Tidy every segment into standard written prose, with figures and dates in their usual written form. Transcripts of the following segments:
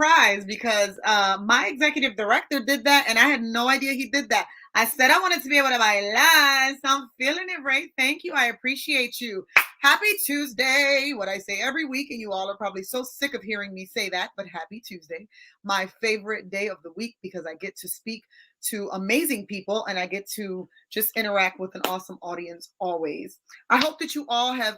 surprised because my executive director did that, and I had no idea he did that. I said I wanted to be able to bailar, so I'm feeling it, Ray. Thank you. I appreciate you. Happy Tuesday, what I say every week, and you all are probably so sick of hearing me say that, but happy Tuesday, my favorite day of the week because I get to speak to amazing people and I get to just interact with an awesome audience always. I hope that you all have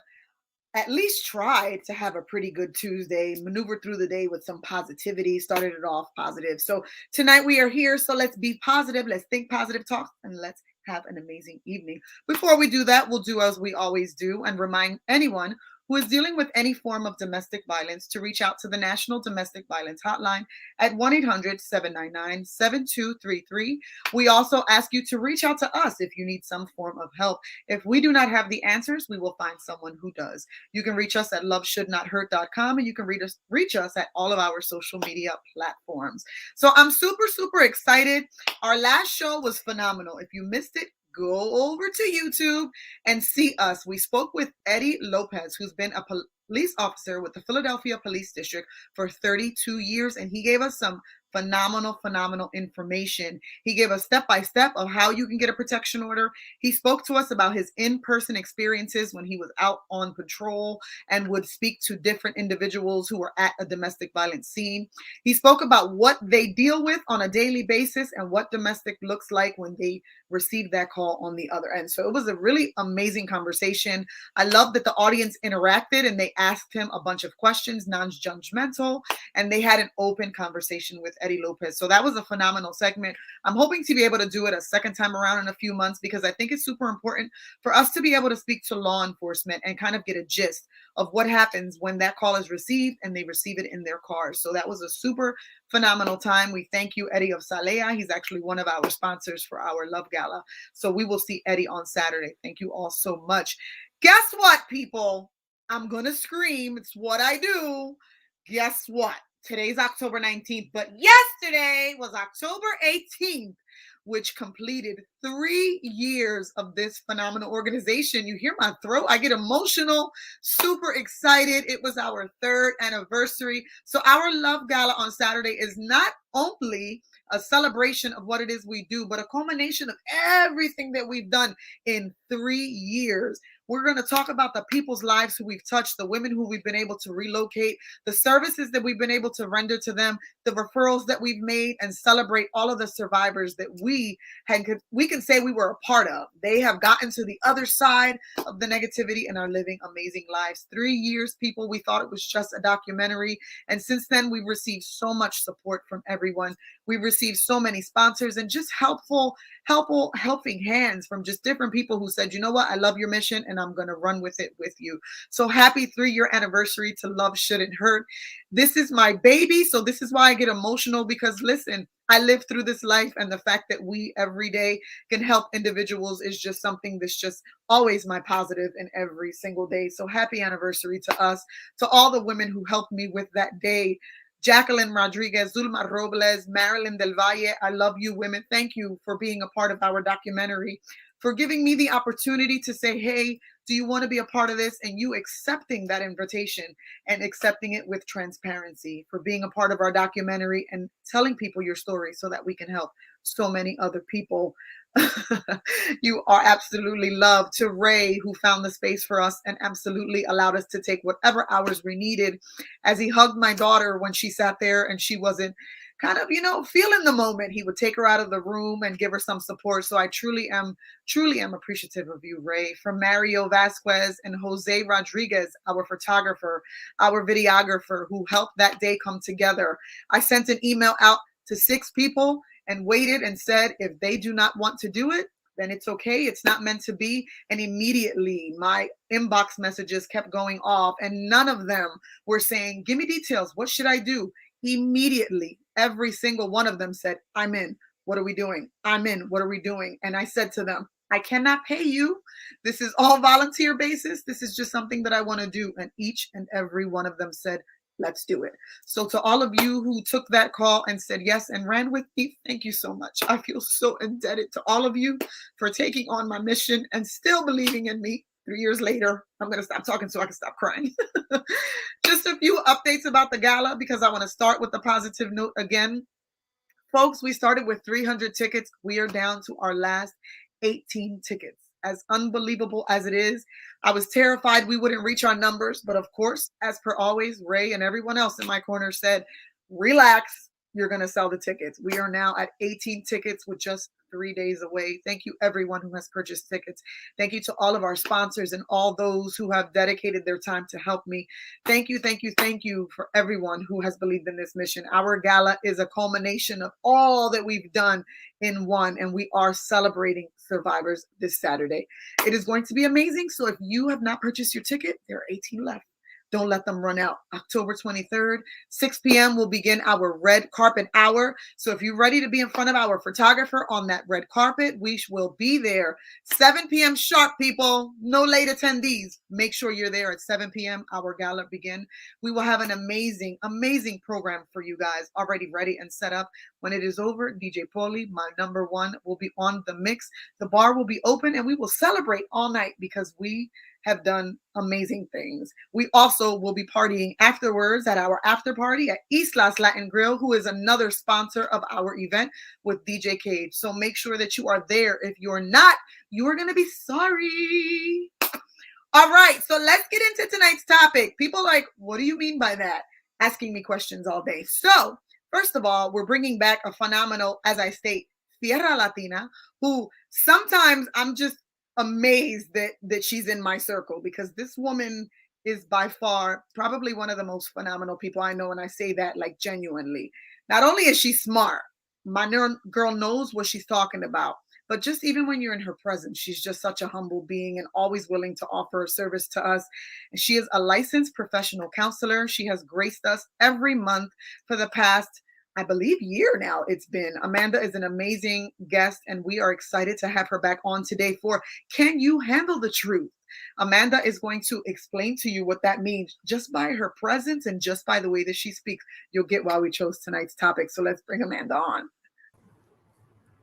at least tried to have a pretty good Tuesday, maneuver through the day with some positivity, started it off positive. So tonight we are here. So let's be positive. Let's think positive talks and let's have an amazing evening. Before we do that, we'll do as we always do and remind anyone who is dealing with any form of domestic violence to reach out to the National Domestic Violence Hotline at 1-800-799-7233. We also ask you to reach out to us if you need some form of help. If we do not have the answers, we will find someone who does. You can reach us at loveshouldnothurt.com and you can reach us at all of our social media platforms. So I'm super excited. Our last show was phenomenal. If you missed it, go over to YouTube and see us. We spoke with Eddie Lopez, who's been a police officer with the Philadelphia Police District for 32 years, and he gave us some phenomenal information. He gave us step-by-step of how you can get a protection order. He spoke to us about his in-person experiences when he was out on patrol and would speak to different individuals who were at a domestic violence scene. He spoke about what they deal with on a daily basis and what domestic looks like when they receive that call on the other end. So it was a really amazing conversation. I love that the audience interacted and they asked him a bunch of questions, non-judgmental, and they had an open conversation with Eddie Lopez. So that was a phenomenal segment. I'm hoping to be able to do it a second time around in a few months because I think it's super important for us to be able to speak to law enforcement and kind of get a gist of what happens when that call is received and they receive it in their cars. So that was a super phenomenal time. We thank you, Eddie of Salea. He's actually one of our sponsors for our Love Gala. So we will see Eddie on Saturday. Thank you all so much. Guess what, people? I'm going to scream. It's what I do. Guess what? Today's October 19th, but yesterday was October 18th, which completed 3 years of this phenomenal organization. You hear my throat? I get emotional, super excited. It was our 3rd anniversary. So our Love Gala on Saturday is not only a celebration of what it is we do, but a culmination of everything that we've done in 3 years. We're going to talk about the people's lives who we've touched, the women who we've been able to relocate, the services that we've been able to render to them, the referrals that we've made, and celebrate all of the survivors that we can say we were a part of. They have gotten to the other side of the negativity and are living amazing lives. 3 years, people, we thought it was just a documentary. And since then, we've received so much support from everyone. We've received so many sponsors and just helping hands from just different people who said, you know what, I love your mission and I'm going to run with it with you. So happy 3-year anniversary to Love Shouldn't Hurt. This is my baby. So this is why I get emotional because listen, I live through this life and the fact that we every day can help individuals is just something that's just always my positive in every single day. So happy anniversary to us, to all the women who helped me with that day. Jacqueline Rodriguez, Zulma Robles, Marilyn Del Valle, I love you women. Thank you for being a part of our documentary, for giving me the opportunity to say, hey, do you want to be a part of this? And you accepting that invitation and accepting it with transparency, for being a part of our documentary and telling people your story so that we can help so many other people. You are absolutely loved. To Ray, who found the space for us and absolutely allowed us to take whatever hours we needed, as he hugged my daughter when she sat there and she wasn't kind of, feeling the moment. He would take her out of the room and give her some support. So I truly am appreciative of you, Ray. From Mario Vasquez and Jose Rodriguez, our photographer, our videographer, who helped that day come together. I sent an email out to 6 people and waited and said, if they do not want to do it, then it's okay. It's not meant to be. And immediately my inbox messages kept going off and none of them were saying, give me details. What should I do? Immediately, every single one of them said, I'm in. What are we doing? I'm in. What are we doing? And I said to them, I cannot pay you. This is all volunteer basis. This is just something that I want to do. And each and every one of them said, let's do it. So to all of you who took that call and said yes and ran with me, thank you so much. I feel so indebted to all of you for taking on my mission and still believing in me. 3 years later. I'm going to stop talking so I can stop crying. Just a few updates about the gala because I want to start with the positive note again. Folks, we started with 300 tickets. We are down to our last 18 tickets. As unbelievable as it is, I was terrified we wouldn't reach our numbers. But of course, as per always, Ray and everyone else in my corner said, relax, you're going to sell the tickets. We are now at 18 tickets with just 3 days away. Thank you, everyone who has purchased tickets. Thank you to all of our sponsors and all those who have dedicated their time to help me. Thank you, thank you, thank you for everyone who has believed in this mission. Our gala is a culmination of all that we've done in one, and we are celebrating survivors this Saturday. It is going to be amazing. So if you have not purchased your ticket, there are 18 left. Don't let them run out. October 23rd, 6 p.m. will begin our red carpet hour. So if you're ready to be in front of our photographer on that red carpet, we will be there. 7 p.m. sharp, people. No late attendees. Make sure you're there at 7 p.m. Our gala begin. We will have an amazing, amazing program for you guys already ready and set up. When it is over, DJ Paulie, my number one, will be on the mix. The bar will be open and we will celebrate all night because we have done amazing things. We also will be partying afterwards at our after party at Islas Latin Grill, who is another sponsor of our event with DJ Cage. So make sure that you are there. If you're not, you are going to be sorry. All right, so let's get into tonight's topic. People like, what do you mean by that? Asking me questions all day. So first of all, we're bringing back a phenomenal, as I state, Fierra Latina, who sometimes I'm just amazed that she's in my circle because this woman is by far probably one of the most phenomenal people I know, and I say that like genuinely. Not only is she smart, my girl knows what she's talking about, but just even when you're in her presence, she's just such a humble being and always willing to offer a service to us. And she is a licensed professional counselor. She has graced us every month for the past, I believe, year now it's been. Amanda is an amazing guest, and we are excited to have her back on today for Can You Handle the Truth? Amanda is going to explain to you what that means just by her presence and just by the way that she speaks. You'll get why we chose tonight's topic. So let's bring Amanda on.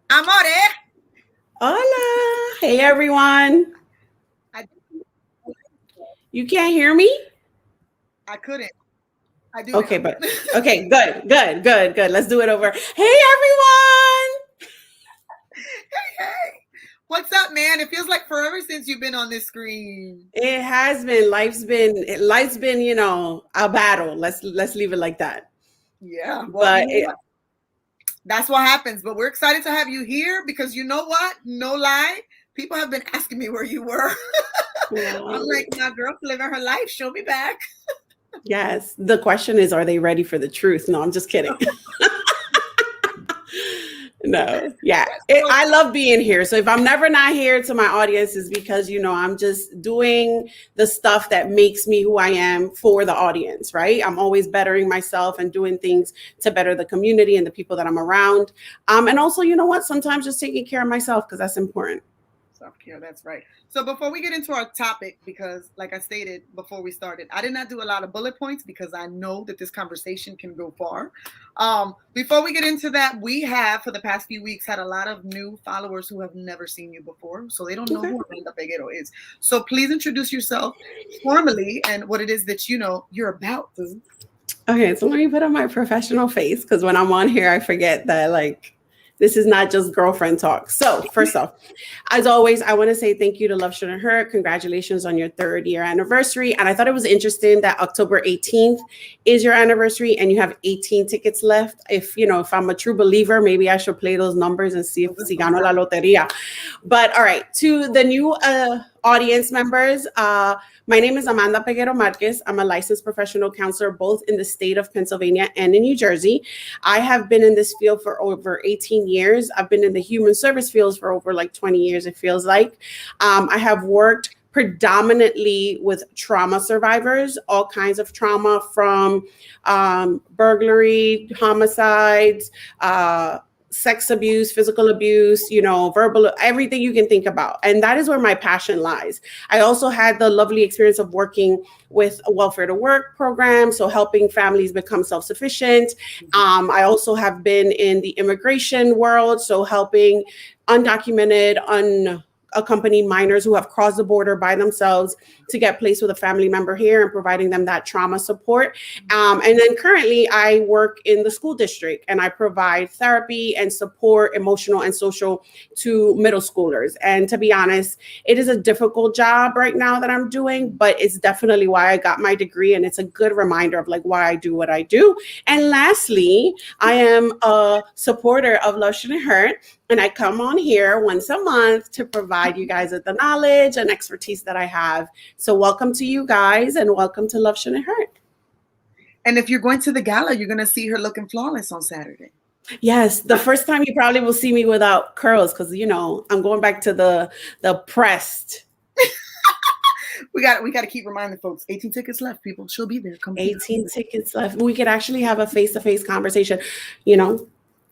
Amore! Hola! Hey, everyone. You can't hear me? I couldn't. I do. Okay, but okay, good. Let's do it over. Hey, everyone! Hey. What's up, man? It feels like forever since you've been on this screen. It has been. Life's been, a battle. Let's leave it like that. Yeah. Well, but that's what happens. But we're excited to have you here because you know what? No lie. People have been asking me where you were. I'm like, my girl's living her life. She'll be back. Yes. The question is, are they ready for the truth? No, I'm just kidding. No. Yeah. I love being here. So if I'm never not here to my audience, is because, I'm just doing the stuff that makes me who I am for the audience, right? I'm always bettering myself and doing things to better the community and the people that I'm around. And also, you know what? Sometimes just taking care of myself because that's important. Self-care, that's right. So before we get into our topic, because like I stated before we started, I did not do a lot of bullet points because I know that this conversation can go far. Before we get into that, we have for the past few weeks had a lot of new followers who have never seen you before, so they don't know who Amanda Peguero is. So please introduce yourself formally and what it is that you're about. Okay, so let me put on my professional face because when I'm on here, I forget that this is not just girlfriend talk. So first off, as always, I want to say thank you to Love Shouldn't Hurt. Congratulations on your 3rd year anniversary. And I thought it was interesting that October 18th is your anniversary and you have 18 tickets left. If I'm a true believer, maybe I should play those numbers and see if si gano la loteria. But all right, to the new audience members, my name is Amanda Peguero Marquez. I'm a licensed professional counselor both in the state of Pennsylvania and in New Jersey. I have been in this field for over 18 years. I've been in the human service fields for over 20 years, it feels like. I have worked predominantly with trauma survivors, all kinds of trauma from burglary, homicides, sex abuse, physical abuse, verbal, everything you can think about. And that is where my passion lies. I also had the lovely experience of working with a welfare to work program, so helping families become self-sufficient. I also have been in the immigration world, so helping undocumented, accompanied minors who have crossed the border by themselves to get placed with a family member here and providing them that trauma support. And then currently I work in the school district and I provide therapy and support, emotional and social, to middle schoolers. And to be honest, it is a difficult job right now that I'm doing, but it's definitely why I got my degree. And it's a good reminder of like why I do what I do. And lastly, I am a supporter of Love Shouldn't Hurt. And I come on here once a month to provide you guys with the knowledge and expertise that I have. So welcome to you guys and welcome to Love Shouldn't Hurt. And if you're going to the gala, you're going to see her looking flawless on Saturday. Yes, the first time you probably will see me without curls because, you know, I'm going back to the pressed. We got to keep reminding folks, 18 tickets left, people. She'll be there. Come 18 tickets left. We could actually have a face-to-face conversation, you know.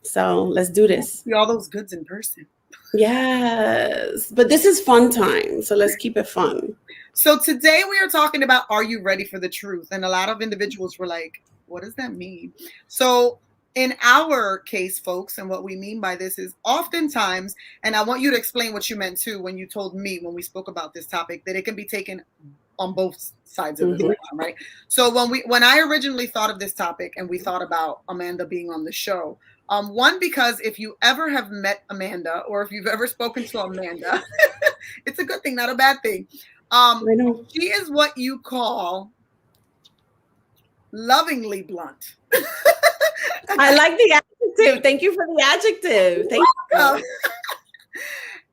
So let's do this. See all those goods in person. Yes, but this is fun time, so let's keep it fun. So today we are talking about, are you ready for the truth? And a lot of individuals were like, what does that mean? So in our case, folks, and what we mean by this is oftentimes, and I want you to explain what you meant too when you told me when we spoke about this topic, that it can be taken on both sides of the spectrum, right? So when I originally thought of this topic and we thought about Amanda being on the show, one, because if you ever have met Amanda or if you've ever spoken to Amanda, it's a good thing, not a bad thing. She is what you call lovingly blunt. I like the adjective. Thank you for the adjective. Thank you.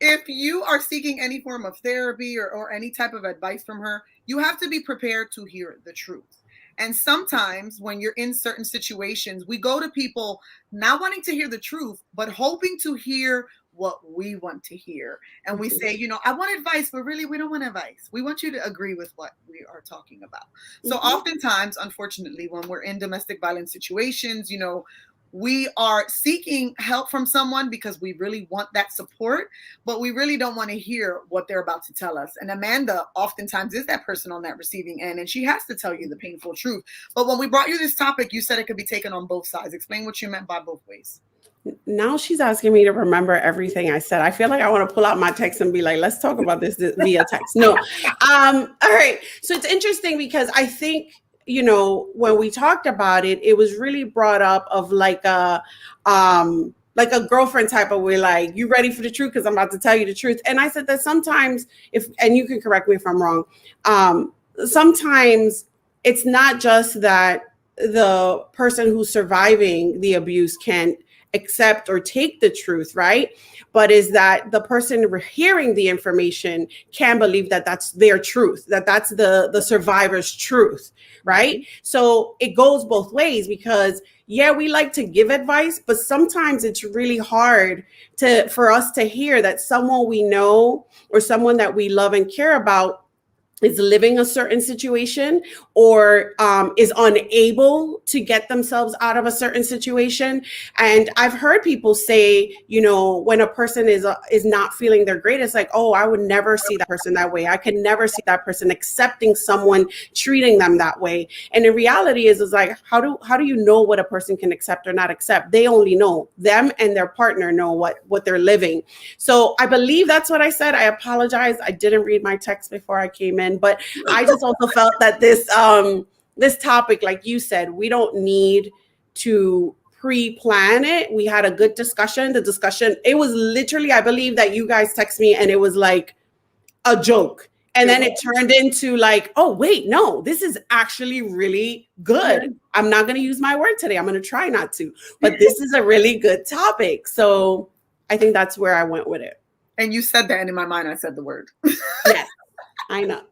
If you are seeking any form of therapy or any type of advice from her, you have to be prepared to hear the truth. And sometimes when you're in certain situations, we go to people not wanting to hear the truth, but hoping to hear what we want to hear. And we say, you know, I want advice, but really we don't want advice. We want you to agree with what we are talking about. So oftentimes, unfortunately, when we're in domestic violence situations, you know, we are seeking help from someone because we really want that support, but we really don't want to hear what they're about to tell us. And Amanda oftentimes is that person on that receiving end, and she has to tell you the painful truth. But when we brought you this topic, you said it could be taken on both sides. Explain what you meant by both ways. Now she's asking me to remember everything I said. I feel like I want to pull out my text and be like, let's talk about this via text. No. All right. So it's interesting because I think, you know, when we talked about it, it was really brought up of like a girlfriend type of way, like, you ready for the truth? Because I'm about to tell you the truth. And I said that sometimes and you can correct me if I'm wrong, sometimes it's not just that the person who's surviving the abuse can accept or take the truth, right? But is that the person hearing the information can believe that that's their truth, that that's the survivor's truth, right? So it goes both ways because, yeah, we like to give advice, but sometimes it's really hard for us to hear that someone we know or someone that we love and care about is living a certain situation or is unable to get themselves out of a certain situation. And I've heard people say, you know, when a person is not feeling their greatest, like, oh, I would never see that person that way. I could never see that person accepting someone treating them that way. And the reality is like, how do you know what a person can accept or not accept? They only know. Them and their partner know what they're living. So I believe that's what I said. I apologize. I didn't read my text before I came in. But I just also felt that this topic, like you said, we don't need to pre-plan it. We had a good discussion. The discussion, it was literally, I believe that you guys text me and it was like a joke. And then it turned into like, oh, wait, no, this is actually really good. I'm not going to use my word today. I'm going to try not to. But this is a really good topic. So I think that's where I went with it. And you said that, and in my mind, I said the word. Yes, I know.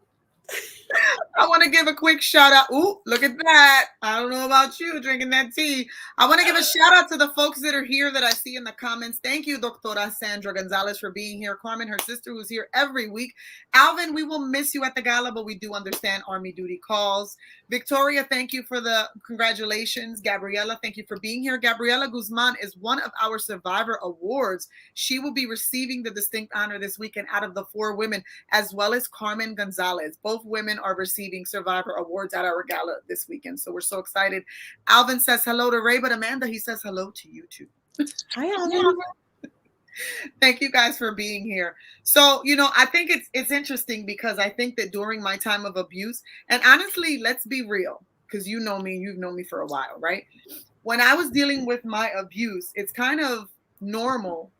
I want to give a quick shout out. Ooh, look at that. I don't know about you drinking that tea. I want to give a shout out to the folks that are here that I see in the comments. Thank you, Doctora Sandra Gonzalez, for being here. Carmen, her sister, who's here every week. Alvin, we will miss you at the gala, but we do understand Army duty calls. Victoria, thank you for the congratulations. Gabriela, thank you for being here. Gabriela Guzman is one of our Survivor Awards. She will be receiving the distinct honor this weekend out of the 4 women, as well as Carmen Gonzalez. Both women are receiving Survivor Awards at our gala this weekend. So we're so excited. Alvin says hello to Ray, but Amanda, he says hello to you too. Hi, Alvin. Thank you guys for being here. So, I think it's interesting because I think that during my time of abuse, and honestly, let's be real, because you know me, you've known me for a while, right? When I was dealing with my abuse, it's kind of normal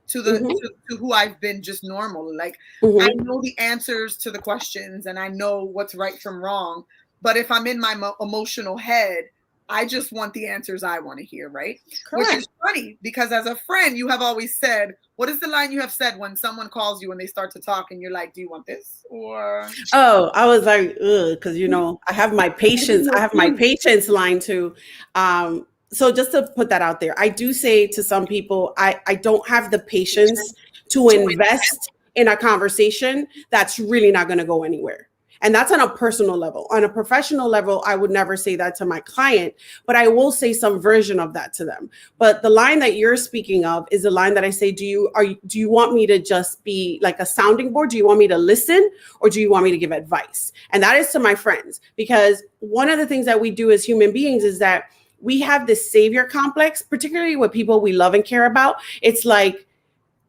to the Mm-hmm. to who I've been, just normal. Like, I Mm-hmm. know the answers to the questions and I know what's right from wrong. But if I'm in my emotional head, I just want the answers I want to hear, right? Which is Correct. funny because as a friend, you have always said, what is the line you have said when someone calls you and they start to talk and you're like, do you want this? Or Oh, I was like, ugh, because I have my I didn't patience. I know have my too. patience line too. So just to put that out there, I do say to some people, I don't have the patience to invest in a conversation that's really not going to go anywhere. And that's on a personal level. On a professional level, I would never say that to my client, but I will say some version of that to them. But the line that you're speaking of is the line that I say, do you want me to just be like a sounding board? Do you want me to listen, or do you want me to give advice? And that is to my friends, because one of the things that we do as human beings is that we have this savior complex, particularly with people we love and care about. It's like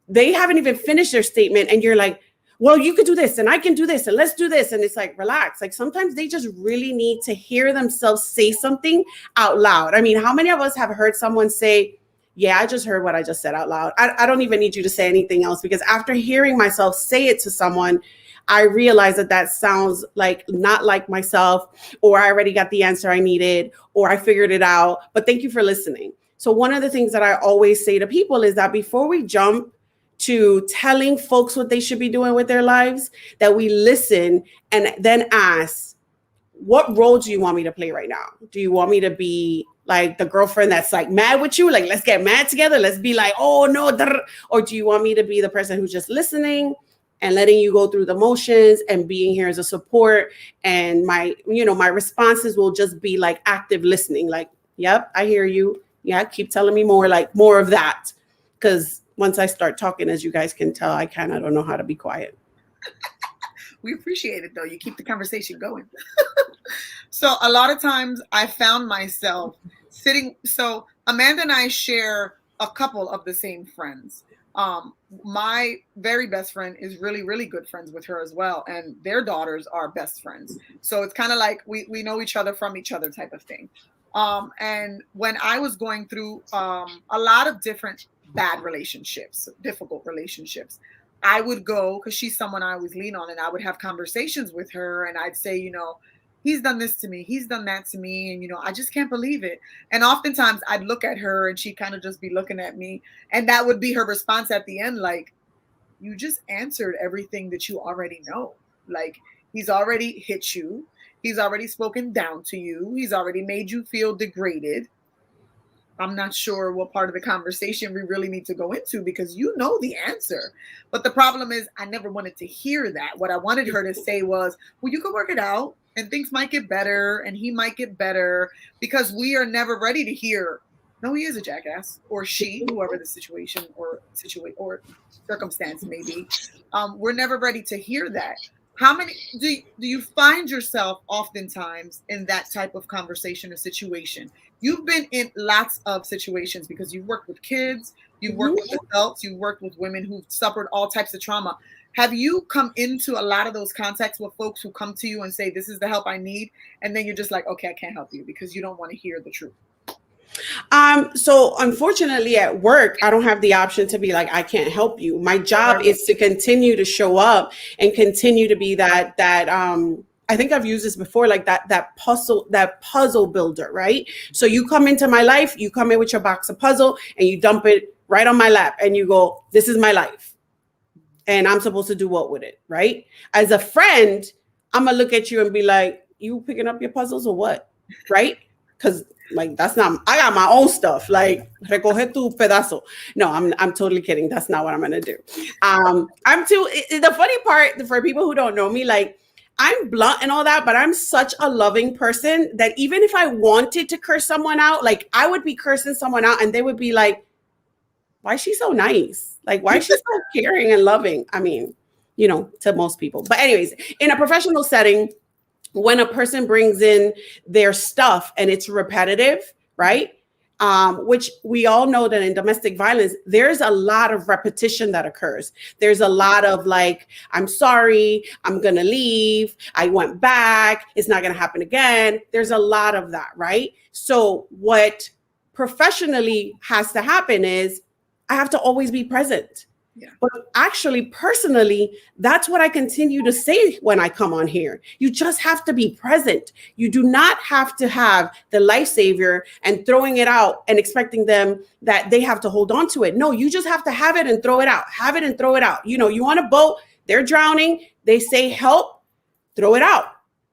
they haven't even finished their statement and you're like, well, you could do this and I can do this and let's do this. And it's like, relax. Like sometimes they just really need to hear themselves say something out loud. I mean, how many of us have heard someone say, yeah, I just heard what I just said out loud. I don't even need you to say anything else, because after hearing myself say it to someone, I realize that that sounds like not like myself, or I already got the answer I needed, or I figured it out. But thank you for listening. So one of the things that I always say to people is that before we jump to telling folks what they should be doing with their lives, that we listen and then ask, what role do you want me to play right now? Do you want me to be like the girlfriend that's like mad with you? Like, let's get mad together. Let's be like, oh no. Or do you want me to be the person who's just listening and letting you go through the motions and being here as a support? And my responses will just be like active listening. Like, yep, I hear you. Yeah, keep telling me more, like more of that. Because once I start talking, as you guys can tell, I kind of don't know how to be quiet. We appreciate it though. You keep the conversation going. So a lot of times I found myself sitting. So Amanda and I share a couple of the same friends. My very best friend is really, really good friends with her as well. And their daughters are best friends. So it's kind of like we know each other from each other type of thing. And when I was going through a lot of different bad relationships, difficult relationships, I would go, because she's someone I always lean on, and I would have conversations with her and I'd say, he's done this to me, he's done that to me, and I just can't believe it. And oftentimes I'd look at her and she'd kind of just be looking at me, and that would be her response at the end, like, you just answered everything that you already know. Like, he's already hit you, he's already spoken down to you, he's already made you feel degraded. I'm not sure what part of the conversation we really need to go into, because you know the answer. But the problem is, I never wanted to hear that. What I wanted her to say was, well, you can work it out and things might get better and he might get better, because we are never ready to hear, no, he is a jackass, or she, whoever the situation or circumstance may be. We're never ready to hear that. How many do you find yourself oftentimes in that type of conversation or situation? You've been in lots of situations because you've worked with kids, you've worked with adults, you've worked with women who've suffered all types of trauma. Have you come into a lot of those contacts with folks who come to you and say, this is the help I need, and then you're just like, okay, I can't help you because you don't want to hear the truth? So unfortunately at work, I don't have the option to be like, I can't help you. My job is to continue to show up and continue to be that I think I've used this before, like that puzzle builder, right? So you come into my life, you come in with your box of puzzle and you dump it right on my lap and you go, this is my life. And I'm supposed to do what with it, right? As a friend, I'm gonna look at you and be like, you picking up your puzzles or what? Right? Because like that's not, I got my own stuff. Like recoge tu pedazo. No, I'm totally kidding. That's not what I'm gonna do. The funny part for people who don't know me, like I'm blunt and all that, but I'm such a loving person that even if I wanted to curse someone out, like I would be cursing someone out and they would be like, why is she so nice? Like, why is she so caring and loving? I mean, to most people. But anyways, in a professional setting, when a person brings in their stuff and it's repetitive, right? which we all know that in domestic violence, there's a lot of repetition that occurs. There's a lot of like, I'm sorry, I'm going to leave. I went back. It's not going to happen again. There's a lot of that, right? So what professionally has to happen is I have to always be present. Yeah. But actually, personally, that's what I continue to say when I come on here. You just have to be present. You do not have to have the lifesaver and throwing it out and expecting them that they have to hold on to it. No, you just have to have it and throw it out. Have it and throw it out. You know, you on a boat, they're drowning. They say, help, throw it out.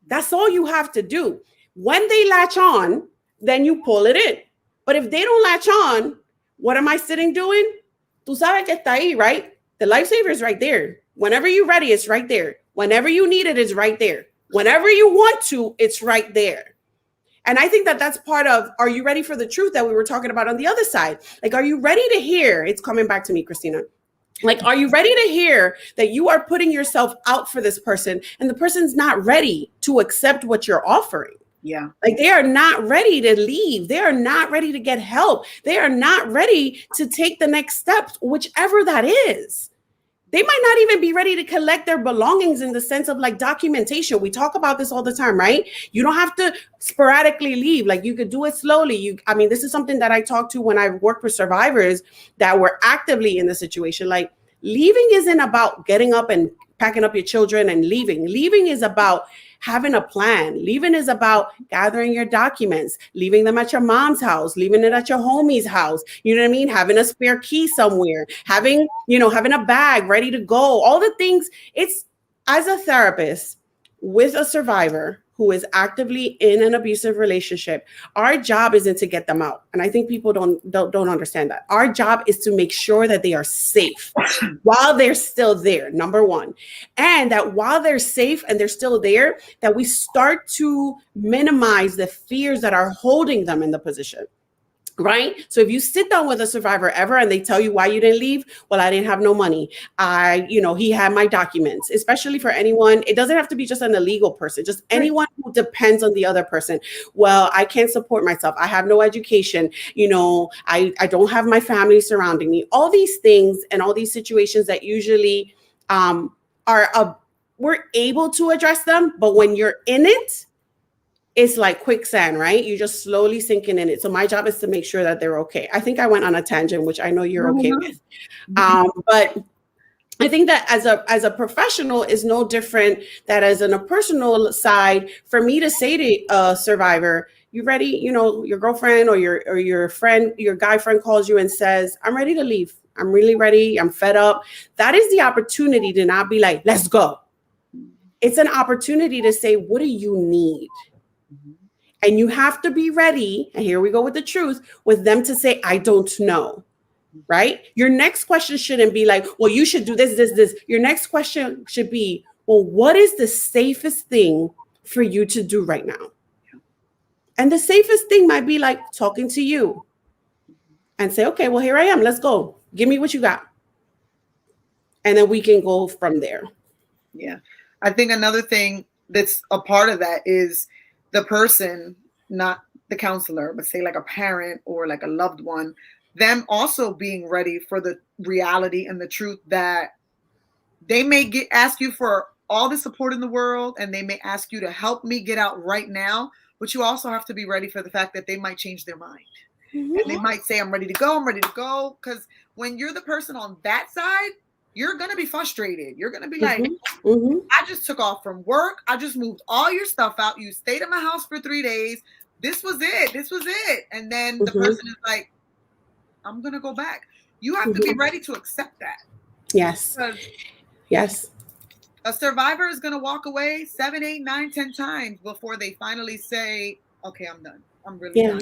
That's all you have to do. When they latch on, then you pull it in. But if they don't latch on, what am I sitting doing? Tú sabes que está ahí, right? The lifesaver is right there. Whenever you're ready, it's right there. Whenever you need it, it's right there. Whenever you want to, it's right there. And I think that that's part of, are you ready for the truth that we were talking about on the other side? Like, are you ready to hear? It's coming back to me, Christina. Like, are you ready to hear that you are putting yourself out for this person and the person's not ready to accept what you're offering? Yeah. Like, they are not ready to leave. They are not ready to get help. They are not ready to take the next steps, whichever that is. They might not even be ready to collect their belongings in the sense of like documentation. We talk about this all the time, right? You don't have to sporadically leave. Like, you could do it slowly. I mean, this is something that I talk to when I work with survivors that were actively in the situation. Like, leaving isn't about getting up and packing up your children and leaving. Leaving is about having a plan. Leaving is about gathering your documents, leaving them at your mom's house, leaving it at your homie's house. You know what I mean? Having a spare key somewhere, having a bag ready to go, all the things. It's, as a therapist with a survivor who is actively in an abusive relationship, our job isn't to get them out. And I think people don't understand that. Our job is to make sure that they are safe while they're still there, number one. And that while they're safe and they're still there, that we start to minimize the fears that are holding them in the position. Right? So if you sit down with a survivor ever and they tell you why you didn't leave, well, I didn't have no money. He had my documents, especially for anyone. It doesn't have to be just an illegal person, just anyone who depends on the other person. Well, I can't support myself. I have no education. I don't have my family surrounding me. All these things and all these situations that usually we're able to address them. But when you're in it, it's like quicksand, right? You're just slowly sinking in it. So my job is to make sure that they're okay. I think I went on a tangent, which I know you're okay with. But I think that as a professional is no different that as in a personal side, for me to say to a survivor, you ready? Your girlfriend or your friend, your guy friend calls you and says, I'm ready to leave. I'm really ready. I'm fed up. That is the opportunity to not be like, let's go. It's an opportunity to say, what do you need? And you have to be ready, and here we go with the truth, with them to say, I don't know, right? Your next question shouldn't be like, well, you should do this. Your next question should be, well, what is the safest thing for you to do right now? And the safest thing might be like talking to you and say, okay, well, here I am. Let's go. Give me what you got. And then we can go from there. Yeah. I think another thing that's a part of that is the person, not the counselor, but say like a parent or like a loved one, them also being ready for the reality and the truth that they may ask you for all the support in the world and they may ask you to help me get out right now, but you also have to be ready for the fact that they might change their mind. And they might say, I'm ready to go. Because when you're the person on that side, you're going to be frustrated. You're going to be like, I just took off from work. I just moved all your stuff out. You stayed at my house for 3 days. This was it. And then the person is like, I'm going to go back. You have to be ready to accept that. Yes. Yes. A survivor is going to walk away 7, 8, 9, 10 times before they finally say, okay, I'm done. I'm really done.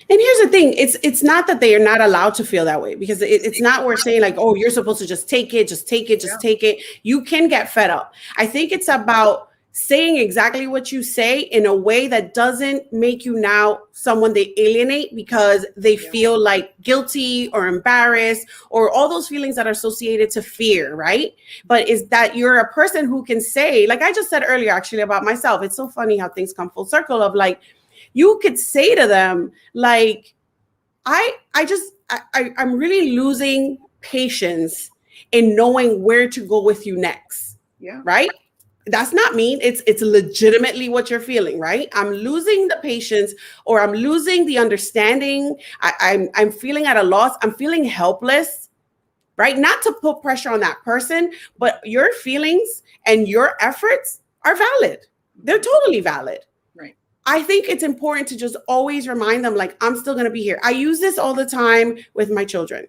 And here's the thing. It's not that they are not allowed to feel that way, because it's not we're saying like, oh, you're supposed to just take it. You can get fed up. I think it's about saying exactly what you say in a way that doesn't make you now someone they alienate because they feel like guilty or embarrassed or all those feelings that are associated to fear, right? But is that you're a person who can say, like I just said earlier, actually about myself. It's so funny how things come full circle of like, you could say to them, like, I'm really losing patience in knowing where to go with you next. Yeah. Right? That's not mean. It's legitimately what you're feeling, right? I'm losing the patience, or I'm losing the understanding. I'm feeling at a loss. I'm feeling helpless, right? Not to put pressure on that person, but your feelings and your efforts are valid. They're totally valid. Right. I think it's important to just always remind them, like, I'm still going to be here. I use this all the time with my children.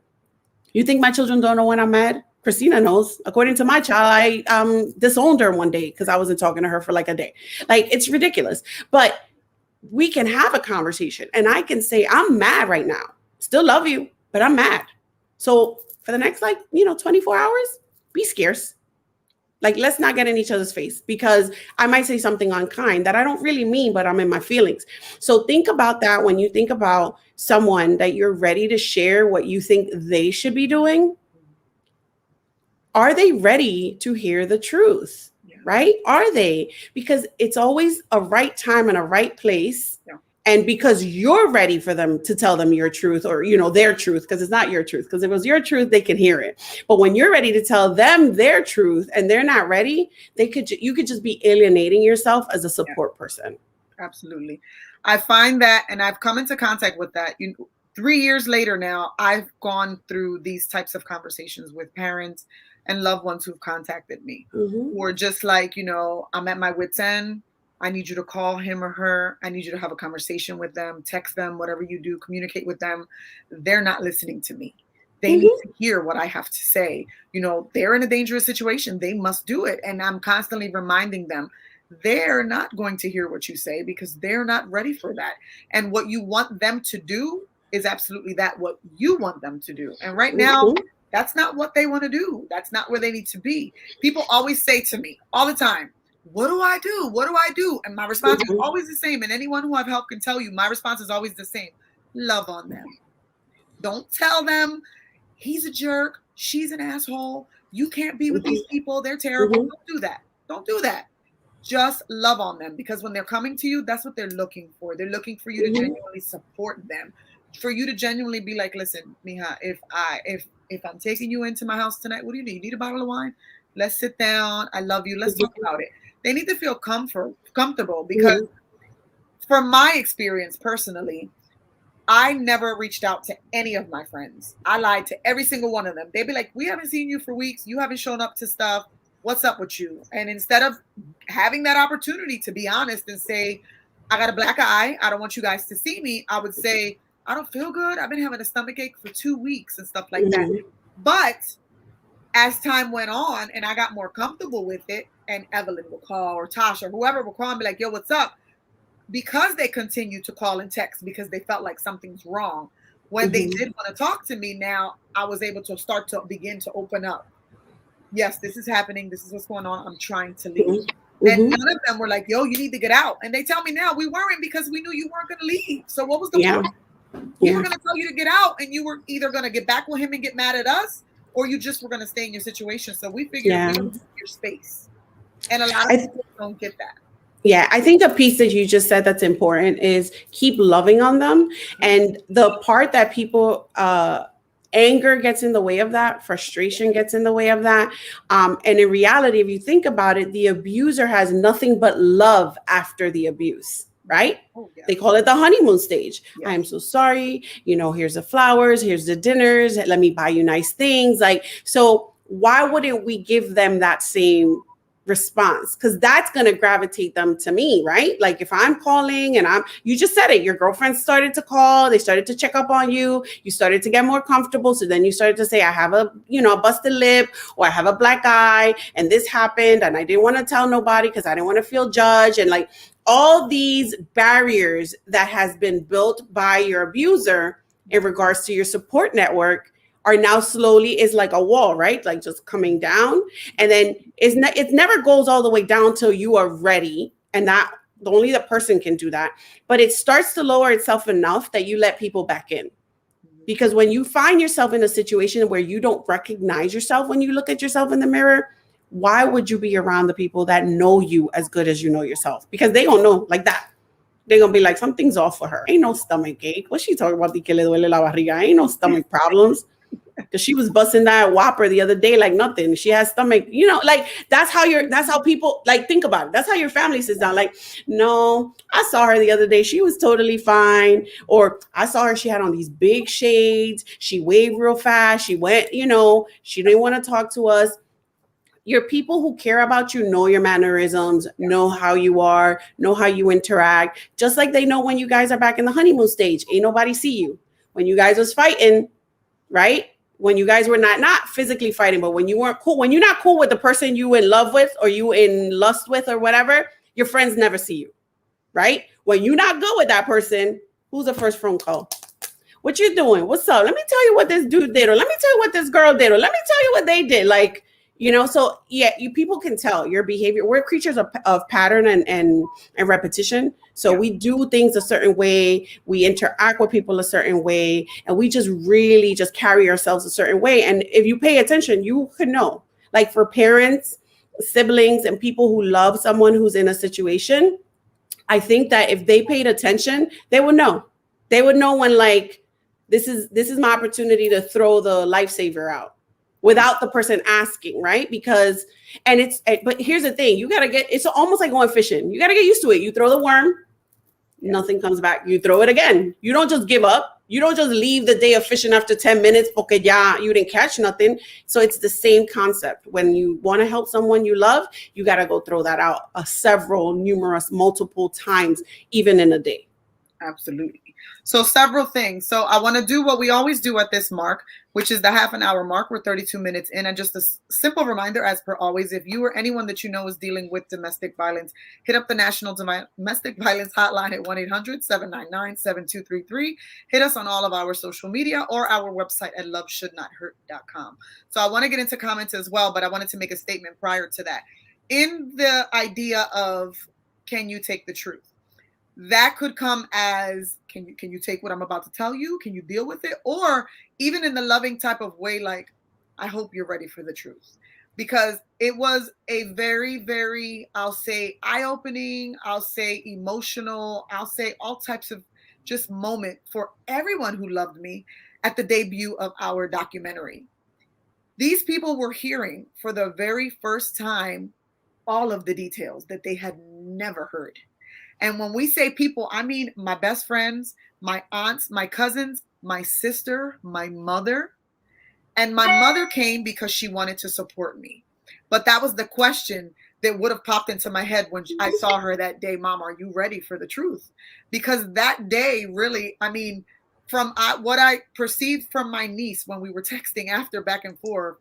You think my children don't know when I'm mad? Christina knows. According to my child, I disowned her one day because I wasn't talking to her for like a day. Like, it's ridiculous. But we can have a conversation and I can say, I'm mad right now. Still love you, but I'm mad. So for the next, 24 hours, be scarce. Like, let's not get in each other's face, because I might say something unkind that I don't really mean, but I'm in my feelings. So think about that when you think about someone that you're ready to share what you think they should be doing. Are they ready to hear the truth? Yeah. Right? Are they? Because it's always a right time and a right place. Yeah. And because you're ready for them to tell them your truth, or, their truth, because it's not your truth. Because if it was your truth, they can hear it. But when you're ready to tell them their truth and they're not ready, you could just be alienating yourself as a support person. Absolutely. I find that, and I've come into contact with that. 3 years later now, I've gone through these types of conversations with parents and loved ones who've contacted me, who are just like, I'm at my wit's end. I need you to call him or her. I need you to have a conversation with them, text them, whatever you do, communicate with them. They're not listening to me. They need to hear what I have to say. They're in a dangerous situation. They must do it. And I'm constantly reminding them, they're not going to hear what you say because they're not ready for that. And what you want them to do is absolutely that, what you want them to do. And right now, that's not what they want to do. That's not where they need to be. People always say to me all the time, what do I do? What do I do? And my response is always the same. And anyone who I've helped can tell you, my response is always the same. Love on them. Don't tell them he's a jerk. She's an asshole. You can't be with these people. They're terrible. Don't do that. Don't do that. Just love on them, because when they're coming to you, that's what they're looking for. They're looking for you to genuinely support them, for you to genuinely be like, listen, mija, if I'm taking you into my house tonight, what do you need? You need a bottle of wine? Let's sit down. I love you. Let's talk about it. They need to feel comfortable, because from my experience personally, I never reached out to any of my friends. I lied to every single one of them. They'd be like, we haven't seen you for weeks. You haven't shown up to stuff. What's up with you? And instead of having that opportunity to be honest and say, I got a black eye, I don't want you guys to see me, I would say, I don't feel good. I've been having a stomach ache for 2 weeks and stuff like that. But as time went on and I got more comfortable with it, and Evelyn will call, or Tasha, or whoever will call and be like, yo, what's up? Because they continue to call and text because they felt like something's wrong. When they did want to talk to me, now I was able to start to begin to open up. Yes, this is happening. This is what's going on. I'm trying to leave. And none of them were like, yo, you need to get out. And they tell me now, we weren't, because we knew you weren't going to leave. So what was the point? We were going to tell you to get out, and you were either going to get back with him and get mad at us, or you just were going to stay in your situation. So we figured we don't give your space. And a lot of people don't get that. Yeah, I think the piece that you just said that's important is keep loving on them. And the part that people, anger gets in the way of that, frustration gets in the way of that. And in reality, if you think about it, the abuser has nothing but love after the abuse. Right? Oh, yeah. They call it the honeymoon stage. Yeah. I am so sorry. Here's the flowers. Here's the dinners. Let me buy you nice things. So why wouldn't we give them that same response? Because that's going to gravitate them to me, right? Like if I'm calling and you just said it, your girlfriend started to call, they started to check up on you, you started to get more comfortable. So then you started to say, I have a busted lip, or I have a black eye, and this happened, and I didn't want to tell nobody because I didn't want to feel judged. And like all these barriers that has been built by your abuser in regards to your support network are now slowly is like a wall, right? Like just coming down. And then it never goes all the way down till you are ready. And that only the person can do that. But it starts to lower itself enough that you let people back in. Because when you find yourself in a situation where you don't recognize yourself when you look at yourself in the mirror, why would you be around the people that know you as good as you know yourself? Because they don't know like that. they're gonna be like, something's off with her. Ain't no stomach ache. What's she talking about? Que le duele la barriga. Ain't no stomach problems. Because she was busting that Whopper the other day like nothing. She has stomach, like that's how people like think about it. That's how your family sits down. Like, no, I saw her the other day. She was totally fine. Or I saw her, she had on these big shades. She waved real fast. She went, she didn't want to talk to us. Your people who care about you know your mannerisms, know how you are, know how you interact. Just like they know when you guys are back in the honeymoon stage. Ain't nobody see you. When you guys was fighting, right? When you guys were not physically fighting, but when you weren't cool, when you're not cool with the person you in love with or you in lust with or whatever, your friends never see you, right? When you're not good with that person, who's the first phone call? What you doing? What's up? Let me tell you what this dude did, or let me tell you what this girl did, or let me tell you what they did. Like, so yeah, you people can tell your behavior. We're creatures of pattern and repetition. So we do things a certain way, we interact with people a certain way, and we just really just carry ourselves a certain way. And if you pay attention, you could know. Like for parents, siblings, and people who love someone who's in a situation, I think that if they paid attention, they would know. They would know when like this is my opportunity to throw the lifesaver out without the person asking, right? Because, but here's the thing, it's almost like going fishing. You got to get used to it. You throw the worm, nothing comes back. You throw it again. You don't just give up. You don't just leave the day of fishing after 10 minutes porque ya you didn't catch nothing. So it's the same concept. When you want to help someone you love, you got to go throw that out multiple times, even in a day. Absolutely. So several things. So I want to do what we always do at this mark, which is the half an hour mark. We're 32 minutes in. And just a simple reminder, as per always, if you or anyone that you know is dealing with domestic violence, hit up the National Domestic Violence Hotline at 1-800-799-7233. Hit us on all of our social media or our website at loveshouldnothurt.com. So I want to get into comments as well, but I wanted to make a statement prior to that. In the idea of, can you take the truth? That could come as, can you take what I'm about to tell you? Can you deal with it? Or even in the loving type of way, like, I hope you're ready for the truth. Because it was a very, very, I'll say, eye-opening, I'll say emotional, I'll say all types of just moment for everyone who loved me at the debut of our documentary. These people were hearing for the very first time all of the details that they had never heard. And when we say people, I mean my best friends, my aunts, my cousins, my sister, my mother. And my mother came because she wanted to support me. But that was the question that would have popped into my head when I saw her that day. Mom, are you ready for the truth? Because that day really, I mean, from what I perceived from my niece when we were texting after back and forth,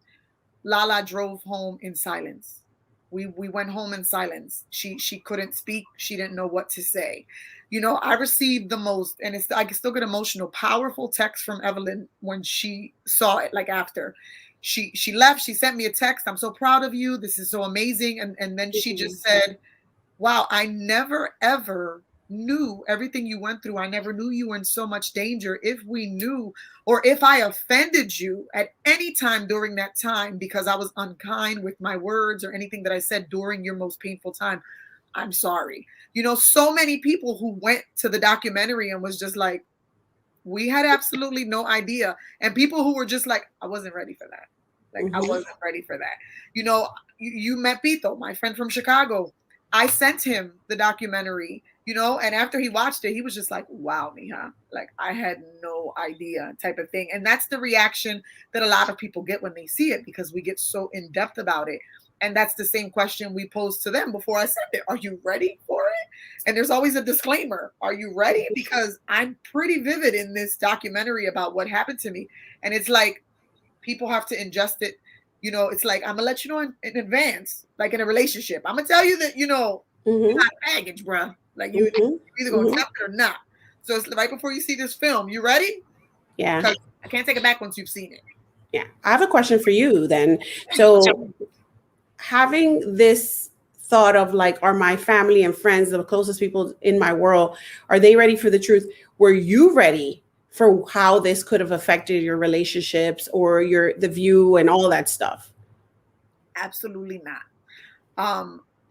Lala drove home in silence. We went home in silence. She couldn't speak. She didn't know what to say. I received the most, and I can still get emotional, powerful text from Evelyn when she saw it, like after. She left, she sent me a text. I'm so proud of you. This is so amazing. And then she just said, wow, I never, ever knew everything you went through. I never knew you were in so much danger. If we knew, or if I offended you at any time during that time because I was unkind with my words or anything that I said during your most painful time, I'm sorry. So many people who went to the documentary and was just like, we had absolutely no idea. And people who were just like, I wasn't ready for that. Like, I wasn't ready for that. You met Pito, my friend from Chicago. I sent him the documentary, and after he watched it, he was just like, wow, mija, like I had no idea type of thing. And that's the reaction that a lot of people get when they see it, because we get so in depth about it. And that's the same question we posed to them before I sent it. Are you ready for it? And there's always a disclaimer. Are you ready? Because I'm pretty vivid in this documentary about what happened to me. And it's like, people have to ingest it. It's like, I'm gonna let you know in advance, like in a relationship. I'm gonna tell you that, you're not baggage, bro. Like you're either gonna accept it or not. So it's right before you see this film. You ready? Yeah. Because I can't take it back once you've seen it. Yeah. I have a question for you then. So having this thought of like, are my family and friends, the closest people in my world, are they ready for the truth? Were you ready for how this could have affected your relationships or the view and all that stuff? Absolutely not.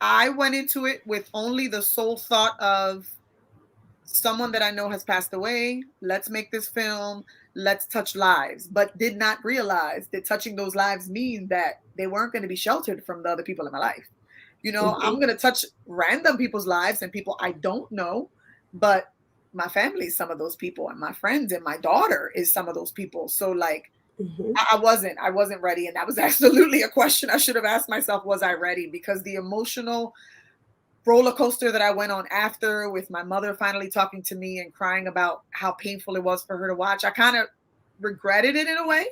I went into it with only the sole thought of, someone that I know has passed away. Let's make this film. Let's touch lives, but did not realize that touching those lives mean that they weren't going to be sheltered from the other people in my life. You know, I'm going to touch random people's lives and people I don't know, but my family is some of those people, and my friends and my daughter is some of those people. So like, I wasn't ready. And that was absolutely a question I should have asked myself. Was I ready? Because the emotional roller coaster that I went on after, with my mother finally talking to me and crying about how painful it was for her to watch, I kind of regretted it in a way.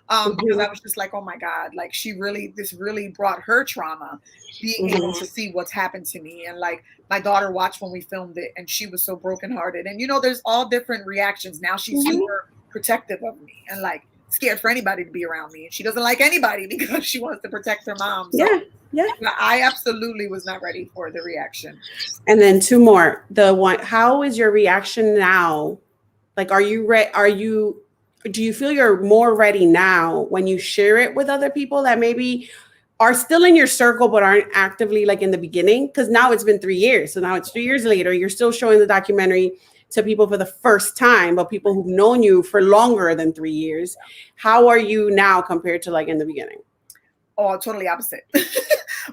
Because I was just like, oh my God, like this really brought her trauma, being able to see what's happened to me. And like, my daughter watched when we filmed it and she was so brokenhearted. And, you know, there's all different reactions. Now she's super protective of me and like scared for anybody to be around me. And she doesn't like anybody because she wants to protect her mom. So I absolutely was not ready for the reaction. And then two more. The one, how is your reaction now? Like, are you do you feel you're more ready now when you share it with other people that maybe are still in your circle but aren't actively like in the beginning? Because now it's been 3 years. So now it's 3 years later. You're still showing the documentary to people for the first time, but people who've known you for longer than 3 years. How are you now compared to like in the beginning? Oh, totally opposite.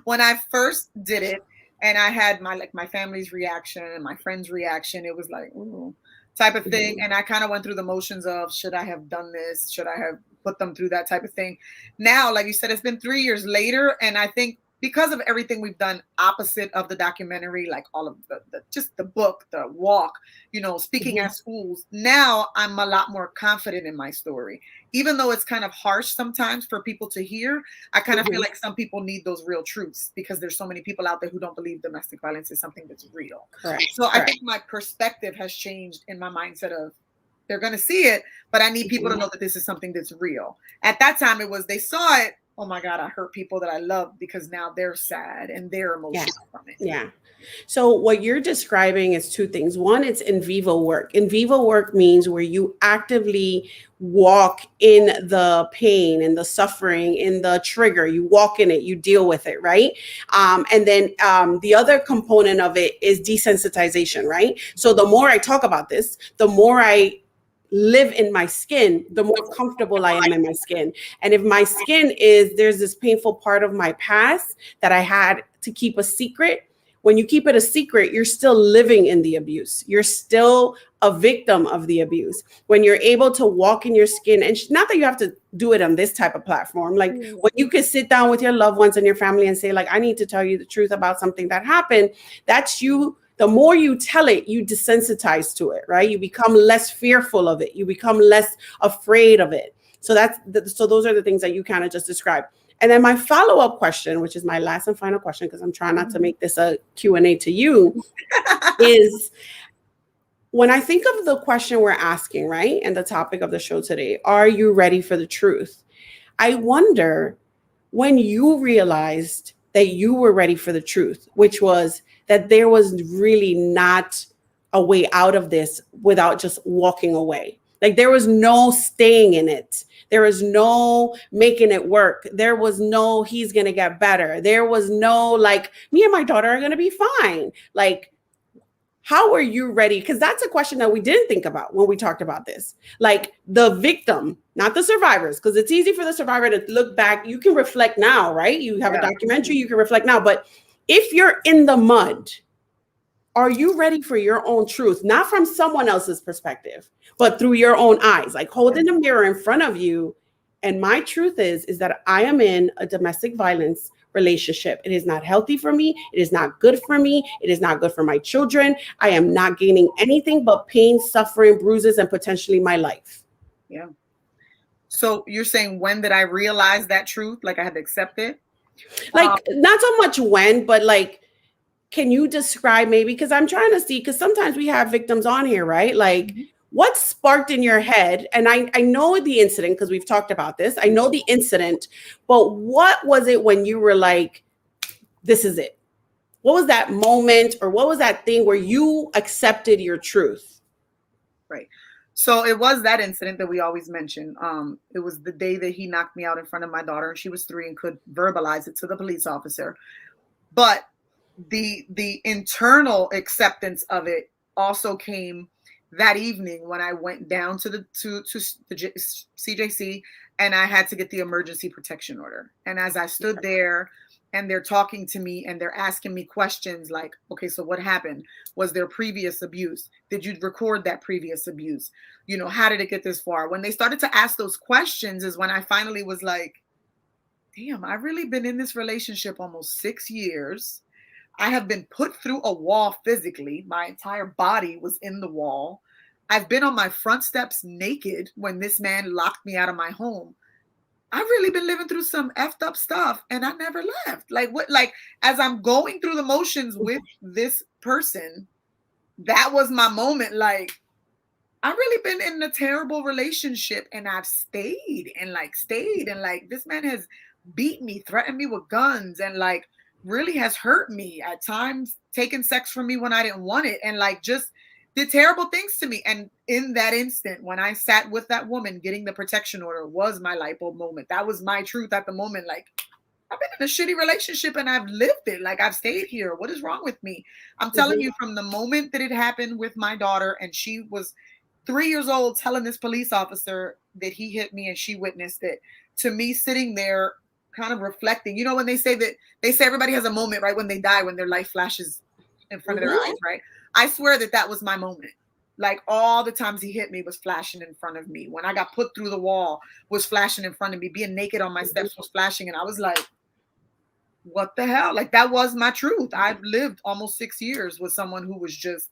When I first did it and I had my family's reaction and my friends' reaction, it was like, ooh, type of thing. And I kind of went through the motions of, should I have done this? Should I have put them through that type of thing? Now, like you said, it's been 3 years later. And I think because of everything we've done opposite of the documentary, like all of just the book, the walk, you know, speaking at schools, now I'm a lot more confident in my story. Even though it's kind of harsh sometimes for people to hear, I kind of feel like some people need those real truths because there's so many people out there who don't believe domestic violence is something that's real. So I think my perspective has changed in my mindset of, they're going to see it, but I need people to know that this is something that's real. At that time, it was, they saw it. Oh my God, I hurt people that I love because now they're sad and they're emotional from it. Yeah. So what you're describing is two things. One, it's in vivo work. In vivo work means where you actively walk in the pain and the suffering, in the trigger. You walk in it, you deal with it, right? And then the other component of it is desensitization, right? So the more I talk about this, the more I live in my skin, the more comfortable I am in my skin. And if my skin is, there's this painful part of my past that I had to keep a secret. When you keep it a secret, you're still living in the abuse. You're still a victim of the abuse. When you're able to walk in your skin, and not that you have to do it on this type of platform, like when you can sit down with your loved ones and your family and say, like, I need to tell you the truth about something that happened, that's you. The more you tell it, you desensitize to it, right? You become less fearful of it. You become less afraid of it. So so those are the things that you kind of just described. And then my follow-up question, which is my last and final question, because I'm trying not to make this a Q&A to you, is when I think of the question we're asking, right? And the topic of the show today, are you ready for the truth? I wonder when you realized that you were ready for the truth, which was that there was really not a way out of this without just walking away. Like there was no staying in it. There was no making it work. There was no, he's going to get better. There was no, like, me and my daughter are going to be fine. Like, how are you ready? Because that's a question that we didn't think about when we talked about this. Like the victim, not the survivors, because it's easy for the survivor to look back. You can reflect now, right? You have a documentary, you can reflect now. But if you're in the mud, are you ready for your own truth? Not from someone else's perspective, but through your own eyes, like holding a mirror in front of you. And my truth is that I am in a domestic violence relationship. It is not healthy for me. It is not good for me. It is not good for my children. I am not gaining anything but pain, suffering, bruises, and potentially my life. Yeah. So you're saying, when did I realize that truth? Like I had to accept it? Like not so much when, but like, can you describe maybe, because I'm trying to see, because sometimes we have victims on here, right? Like what sparked in your head? And I know the incident because we've talked about this. I know the incident, but what was it when you were like, this is it? What was that moment, or what was that thing where you accepted your truth? Right. So it was that incident that we always mention. It was the day that he knocked me out in front of my daughter, and she was 3 and could verbalize it to the police officer. But the internal acceptance of it also came that evening when I went down to the CJC, and I had to get the emergency protection order. And as I stood there and they're talking to me and they're asking me questions like, okay, so what happened? Was there previous abuse? Did you record that previous abuse? You know, how did it get this far? When they started to ask those questions is when I finally was like, damn, I've really been in this relationship almost 6 years. I have been put through a wall physically. My entire body was in the wall. I've been on my front steps naked when this man locked me out of my home. I've really been living through some effed up stuff and I never left. Like what, like as I'm going through the motions with this person, that was my moment. Like I've really been in a terrible relationship and I've stayed and like this man has beat me, threatened me with guns and like really has hurt me at times, taken sex from me when I didn't want it and like just did terrible things to me. And in that instant, when I sat with that woman getting the protection order was my light bulb moment. That was my truth at the moment. Like I've been in a shitty relationship and I've lived it. Like I've stayed here. What is wrong with me? I'm telling you, from the moment that it happened with my daughter and she was 3 years old telling this police officer that he hit me and she witnessed it, to me sitting there kind of reflecting, you know, when they say everybody has a moment, right? When they die, when their life flashes in front of their eyes, right? I swear that was my moment. Like all the times he hit me was flashing in front of me. When I got put through the wall was flashing in front of me. Being naked on my steps was flashing. And I was like, what the hell? Like that was my truth. I've lived almost 6 years with someone who was just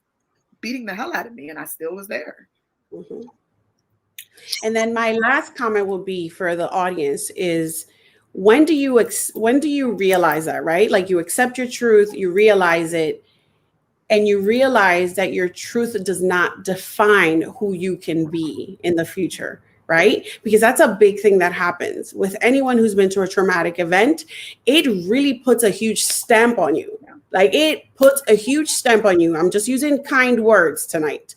beating the hell out of me and I still was there. Mm-hmm. And then my last comment will be for the audience is when do you realize that, right? Like you accept your truth, you realize it, and you realize that your truth does not define who you can be in the future, right? Because that's a big thing that happens with anyone who's been to a traumatic event. It really puts a huge stamp on you. Like it puts a huge stamp on you. I'm just using kind words tonight.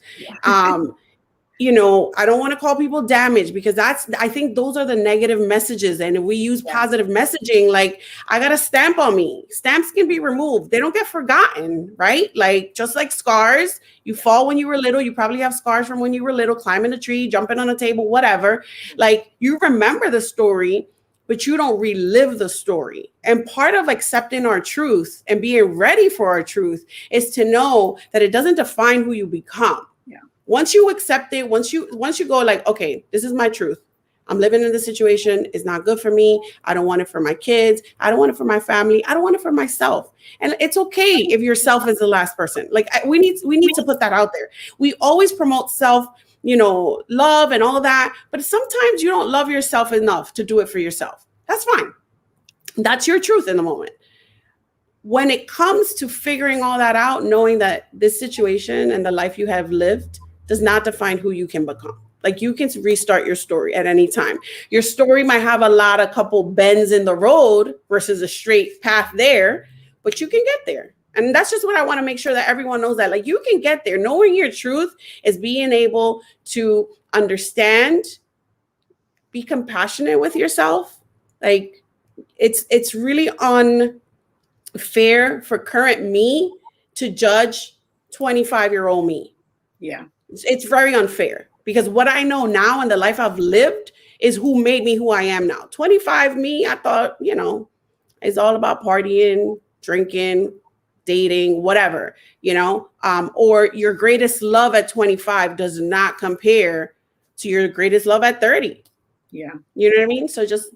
You know, I don't want to call people damaged because I think those are the negative messages. And if we use positive messaging, like I got a stamp on me, stamps can be removed. They don't get forgotten, right? Like just like scars, you fall when you were little. You probably have scars from when you were little, climbing a tree, jumping on a table, whatever. Like you remember the story, but you don't relive the story. And part of accepting our truth and being ready for our truth is to know that it doesn't define who you become. Once you accept it, once you go like, okay, this is my truth. I'm living in this situation. It's not good for me. I don't want it for my kids. I don't want it for my family. I don't want it for myself. And it's okay if yourself is the last person. Like we need to put that out there. We always promote self, love and all that. But sometimes you don't love yourself enough to do it for yourself. That's fine. That's your truth in the moment. When it comes to figuring all that out, knowing that this situation and the life you have lived does not define who you can become. Like you can restart your story at any time. Your story might have a couple bends in the road versus a straight path there, but you can get there. And that's just what I want to make sure that everyone knows, that like you can get there. Knowing your truth is being able to understand, be compassionate with yourself. Like it's really unfair for current me to judge 25-year-old me. Yeah. It's very unfair because what I know now and the life I've lived is who made me who I am now. 25 me, I thought, it's all about partying, drinking, dating, whatever, or your greatest love at 25 does not compare to your greatest love at 30. Yeah. You know what I mean? So just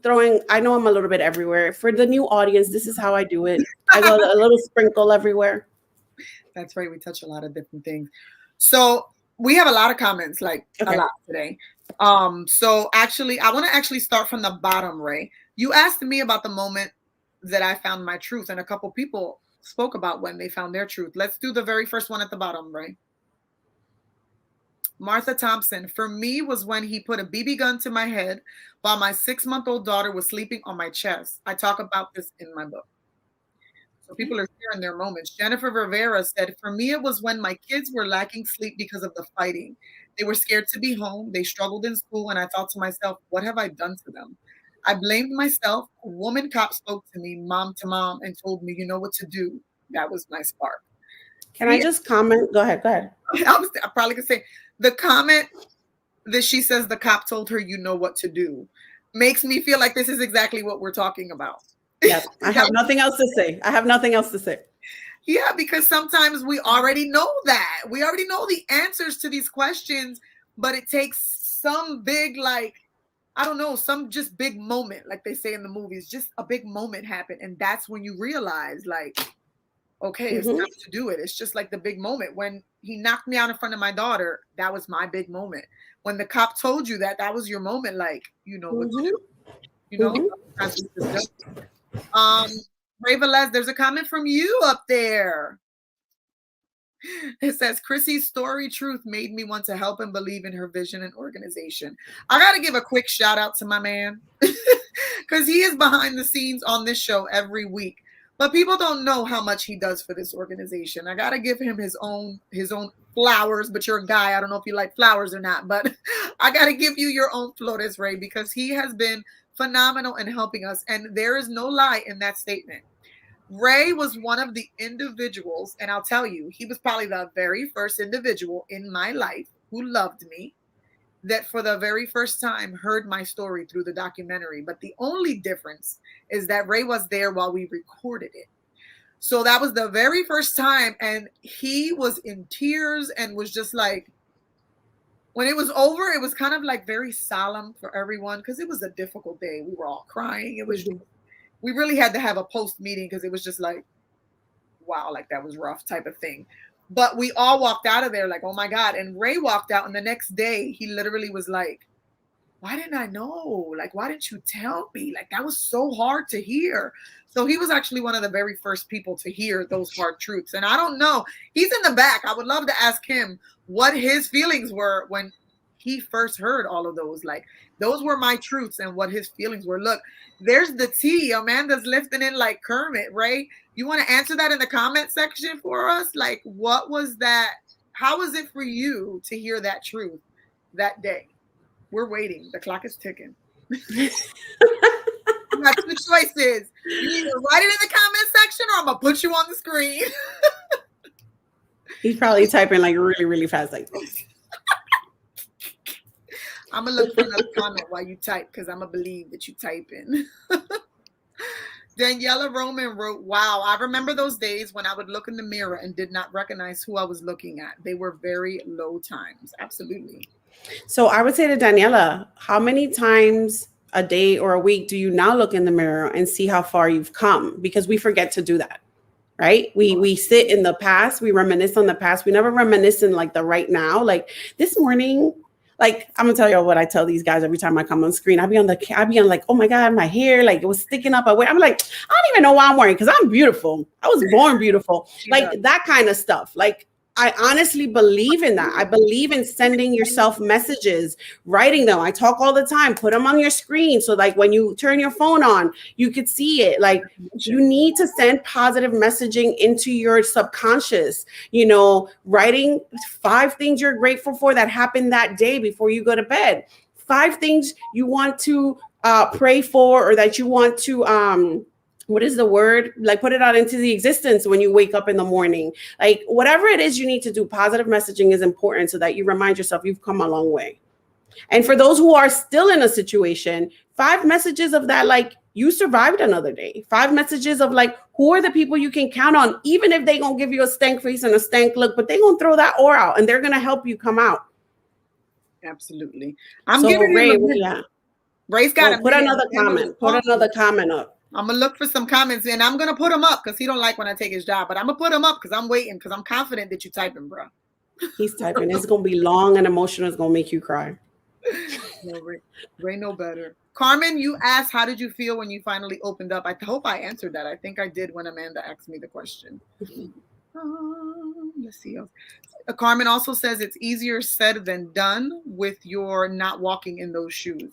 I know I'm a little bit everywhere. For the new audience, this is how I do it. I go a little sprinkle everywhere. That's right. We touch a lot of different things. So we have a lot of comments, like a lot today. So actually, I want to actually start from the bottom, Ray. You asked me about the moment that I found my truth, and a couple people spoke about when they found their truth. Let's do the very first one at the bottom, Ray. Martha Thompson, for me, was when he put a BB gun to my head while my 6-month-old daughter was sleeping on my chest. I talk about this in my book. So people are sharing their moments. Jennifer Rivera said, for me, it was when my kids were lacking sleep because of the fighting. They were scared to be home. They struggled in school. And I thought to myself, what have I done to them? I blamed myself. A woman cop spoke to me, mom to mom, and told me, you know what to do. That was my spark. Can I just comment? Go ahead. Go ahead. I probably could say the comment that she says the cop told her, you know what to do, makes me feel like this is exactly what we're talking about. Yep. I have nothing else to say. I have nothing else to say. Yeah, because sometimes we already know that. We already know the answers to these questions, but it takes some big, like, I don't know, some just big moment, like they say in the movies, just a big moment happen. And that's when you realize, like, okay, it's time to do it. It's just like the big moment. When he knocked me out in front of my daughter, that was my big moment. When the cop told you that, that was your moment, like, you know what to do. You know, sometimes we just don't. Ray Velez, there's a comment from you up there. It says, Chrissy's story truth made me want to help and believe in her vision and organization. I got to give a quick shout out to my man because he is behind the scenes on this show every week. But people don't know how much he does for this organization. I got to give him his own flowers, but you're a guy. I don't know if you like flowers or not, but I got to give you your own flores, Ray, because he has been phenomenal in helping us. And there is no lie in that statement. Ray was one of the individuals, and I'll tell you, he was probably the very first individual in my life who loved me, that for the very first time heard my story through the documentary. But the only difference is that Ray was there while we recorded it. So that was the very first time, and he was in tears and was just like, when it was over, it was kind of like very solemn for everyone because it was a difficult day. We were all crying. It was we really had to have a post meeting because it was just like, wow, like that was rough type of thing. But we all walked out of there like, oh my God. And Ray walked out, and the next day he literally was like, why didn't I know? Like, why didn't you tell me? Like, that was so hard to hear. So he was actually one of the very first people to hear those hard truths. And I don't know, he's in the back. I would love to ask him what his feelings were when he first heard all of those. Like, those were my truths and what his feelings were. Look, there's the tea. Amanda's lifting it like Kermit, Ray. You want to answer that in the comment section for us? Like, what was that? How was it for you to hear that truth that day? We're waiting. The clock is ticking. You got two choices. You either write it in the comment section or I'm going to put you on the screen. He's probably typing like really, really fast. Like, I'm going to look for another comment while you type because I'm going to believe that you typing. Daniela Roman wrote, wow, I remember those days when I would look in the mirror and did not recognize who I was looking at. They were very low times. Absolutely. So I would say to Daniela, how many times a day or a week do you now look in the mirror and see how far you've come? Because we forget to do that, right? We sit in the past, we reminisce on the past. We never reminisce in like the right now. Like this morning, like I'm gonna tell you what I tell these guys every time I come on screen. I be on like, oh my God, my hair, like it was sticking up. I'm like, I don't even know why I'm wearing because I'm beautiful. I was born beautiful. Like that kind of stuff. Like I honestly believe in that. I believe in sending yourself messages, writing them. I talk all the time. Put them on your screen. So like when you turn your phone on, you could see it. Like you need to send positive messaging into your subconscious, you know, writing 5 things you're grateful for that happened that day before you go to bed. 5 things you want to pray for or that you want to what is the word? Like put it out into the existence when you wake up in the morning. Like whatever it is you need to do, positive messaging is important so that you remind yourself you've come a long way. And for those who are still in a situation, 5 messages of that, like you survived another day. 5 messages of like, who are the people you can count on, even if they gonna give you a stank face and a stank look, but they gonna throw that aura out and they're gonna help you come out. Absolutely. I'm so giving Ray, him yeah. Ray's got to put another comment. Put another comment up. I'm going to look for some comments and I'm going to put them up because he don't like when I take his job, but I'm going to put them up because I'm waiting because I'm confident that you're typing, bro. He's typing. It's going to be long and emotional. It's going to make you cry. No, Ray know better. Carmen, you asked, how did you feel when you finally opened up? I hope I answered that. I think I did when Amanda asked me the question. Let's see. Carmen also says it's easier said than done with your not walking in those shoes.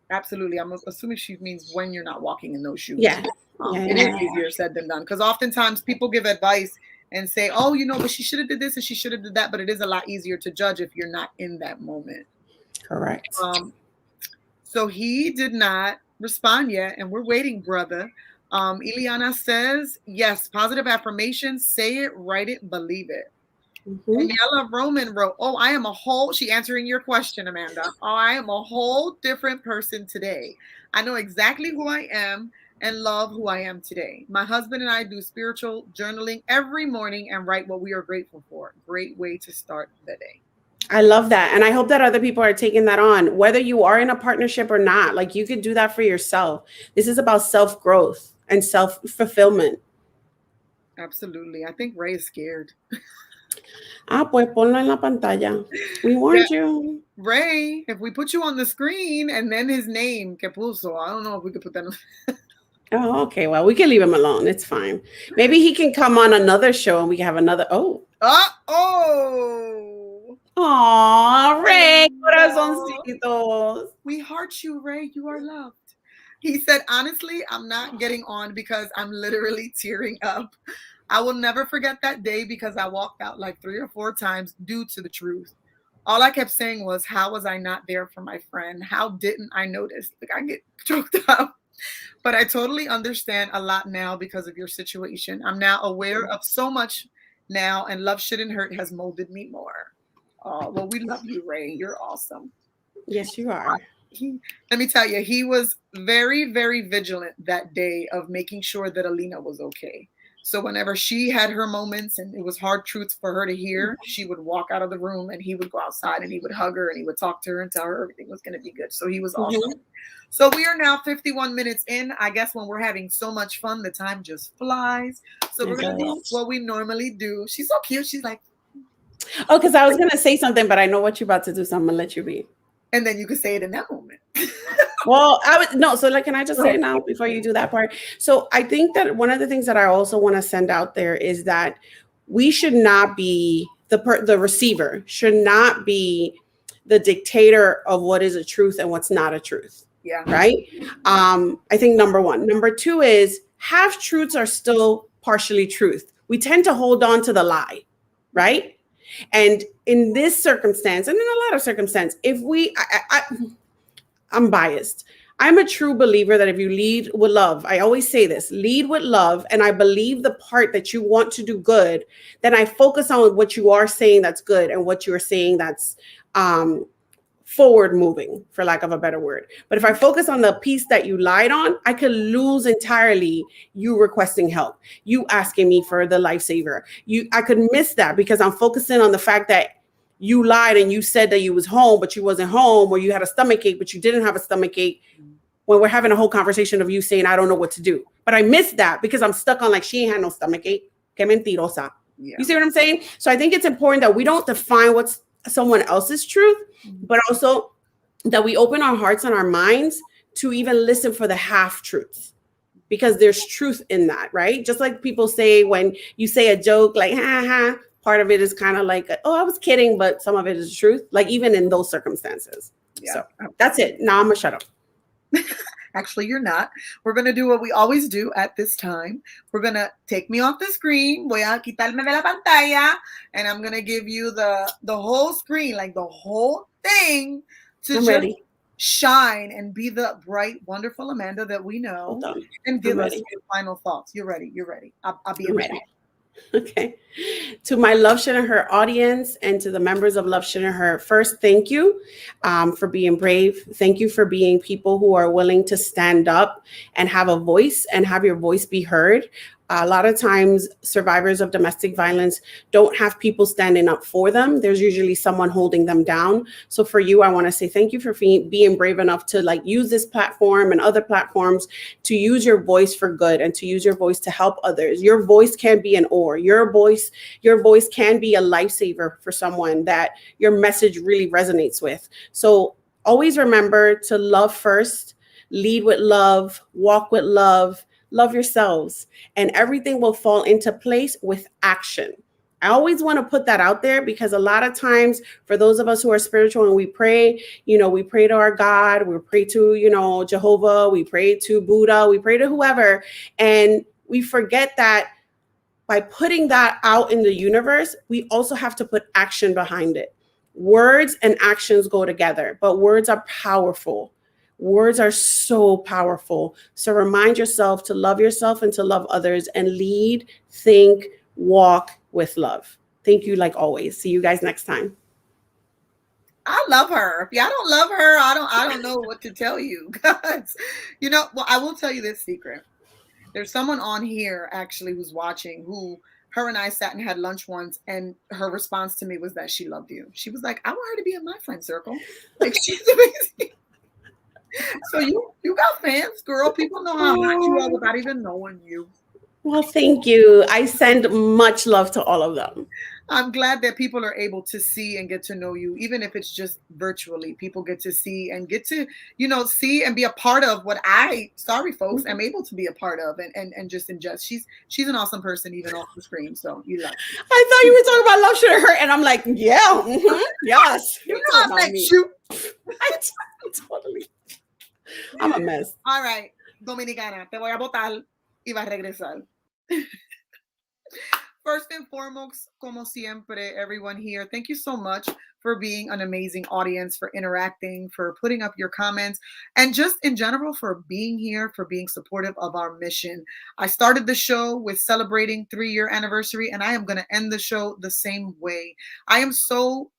Absolutely. I'm assuming she means when you're not walking in those shoes. Yeah. It is easier said than done because oftentimes people give advice and say, oh, you know, but she should have did this and she should have did that. But it is a lot easier to judge if you're not in that moment. Correct. So he did not respond yet. And we're waiting, brother. Ileana says, yes, positive affirmations. Say it, write it, believe it. Mm-hmm. Daniela Roman wrote, oh, I am a whole, she answering your question, Amanda. Oh, I am a whole different person today. I know exactly who I am and love who I am today. My husband and I do spiritual journaling every morning and write what we are grateful for. Great way to start the day. I love that. And I hope that other people are taking that on, whether you are in a partnership or not. Like, you could do that for yourself. This is about self-growth and self-fulfillment. Absolutely. I think Ray is scared. Pues ponlo en la pantalla. We Yeah. warned you. Ray, if we put you on the screen and then his name, que puso, I don't know if we could put that on. Oh, okay. Well, we can leave him alone. It's fine. Maybe he can come on another show and we can have another. Oh. Oh. Aw, Ray, No. corazoncitos. We heart you, Ray. You are loved. He said, honestly, I'm not getting on because I'm literally tearing up. I will never forget that day because I walked out like 3 or 4 times due to the truth. All I kept saying was, how was I not there for my friend? How didn't I notice? Like, I get choked up. But I totally understand a lot now because of your situation. I'm now aware of so much now, and Love Shouldn't Hurt has molded me more. Oh, well, we love you, Ray. You're awesome. Yes, you are. Let me tell you, he was very, very vigilant that day of making sure that Alina was okay. So whenever she had her moments and it was hard truths for her to hear, she would walk out of the room and he would go outside and he would hug her and he would talk to her and tell her everything was going to be good. So he was awesome. Mm-hmm. So we are now 51 minutes in. I guess when we're having so much fun, the time just flies. So we're going to do what we normally do. She's so cute. She's like, oh, because I was going to say something, but I know what you're about to do, so I'm going to let you be. And then you can say it in that moment. Well, so like, can I just say it now before you do that part? So I think that one of the things that I also want to send out there is that we should not be the receiver, should not be the dictator of what is a truth and what's not a truth. Yeah. Right. I think number one. Number two is half truths are still partially truth. We tend to hold on to the lie. Right. And in this circumstance, and in a lot of circumstances, if I'm biased. I'm a true believer that if you lead with love, I always say this, lead with love, and I believe the part that you want to do good, then I focus on what you are saying that's good and what you're saying that's forward moving, for lack of a better word. But if I focus on the piece that you lied on, I could lose entirely you requesting help, you asking me for the lifesaver. I could miss that because I'm focusing on the fact that you lied and you said that you was home, but you wasn't home, or you had a stomach ache, but you didn't have a stomach ache, when we're having a whole conversation of you saying, I don't know what to do. But I missed that because I'm stuck on like, she ain't had no stomach ache. Que mentirosa. Yeah. You see what I'm saying? So I think it's important that we don't define what's someone else's truth, but also that we open our hearts and our minds to even listen for the half truths, because there's truth in that, right? Just like people say when you say a joke, like, ha ha, part of it is kind of like, oh, I was kidding, but some of it is truth, like even in those circumstances. Yeah. So that's it. Now I'm going to shut up. Actually, you're not. We're going to do what we always do at this time. We're going to take me off the screen. Voy a quitarme de la pantalla. And I'm going to give you the whole screen, like the whole thing, to I'm just ready. Shine and be the bright, wonderful Amanda that we know. And give us your final thoughts. You're ready. You're ready. I'll be ready. Okay. To my Love Shouldn't Hurt audience and to the members of Love Shouldn't Hurt, first, thank you for being brave. Thank you for being people who are willing to stand up and have a voice and have your voice be heard. A lot of times survivors of domestic violence don't have people standing up for them. There's usually someone holding them down. So for you, I want to say thank you for being brave enough to like use this platform and other platforms to use your voice for good and to use your voice to help others. Your voice can be an oar. Your voice can be a lifesaver for someone that your message really resonates with. So always remember to love first, lead with love, walk with love. Love yourselves, and everything will fall into place with action. I always want to put that out there because a lot of times for those of us who are spiritual and we pray, we pray to our God, we pray to, Jehovah, we pray to Buddha, we pray to whoever. And we forget that by putting that out in the universe, we also have to put action behind it. Words and actions go together, but words are powerful. Words are so powerful. So remind yourself to love yourself and to love others and lead, think, walk with love. Thank you like always. See you guys next time. I love her. If y'all don't love her, I don't know what to tell you. Guys, well, I will tell you this secret. There's someone on here actually who's watching who her and I sat and had lunch once, and her response to me was that she loved you. She was like, I want her to be in my friend circle. Like, she's amazing. So you got fans, girl. People know how hot you are Oh, without even knowing you. well, thank you. I send much love to all of them. I'm glad that people are able to see and get to know you, even if it's just virtually. People get to see and get to, see and be a part of what sorry folks, am able to be a part of and just ingest. She's an awesome person, even off the screen. So you love me. I thought you were talking about love shouldn't hurt, and I'm like, yeah, yes. You You're know talking I about met me. you. I totally. I'm a mess. All right, Dominicana, te voy a botar y vas a regresar. First and foremost, como siempre, everyone here, thank you so much for being an amazing audience, for interacting, for putting up your comments, and just in general for being here, for being supportive of our mission. I started the show with celebrating 3-year anniversary, and I am going to end the show the same way. I am so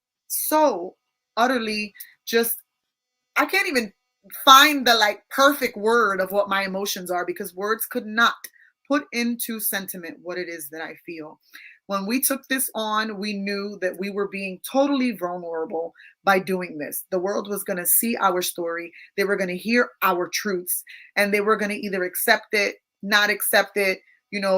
utterly just, I can't even find the perfect word of what my emotions are, because words could not put into sentiment what it is that I feel. When we took this on, we knew that we were being totally vulnerable by doing this. The world was going to see our story. They were going to hear our truths, and they were going to either accept it, not accept it,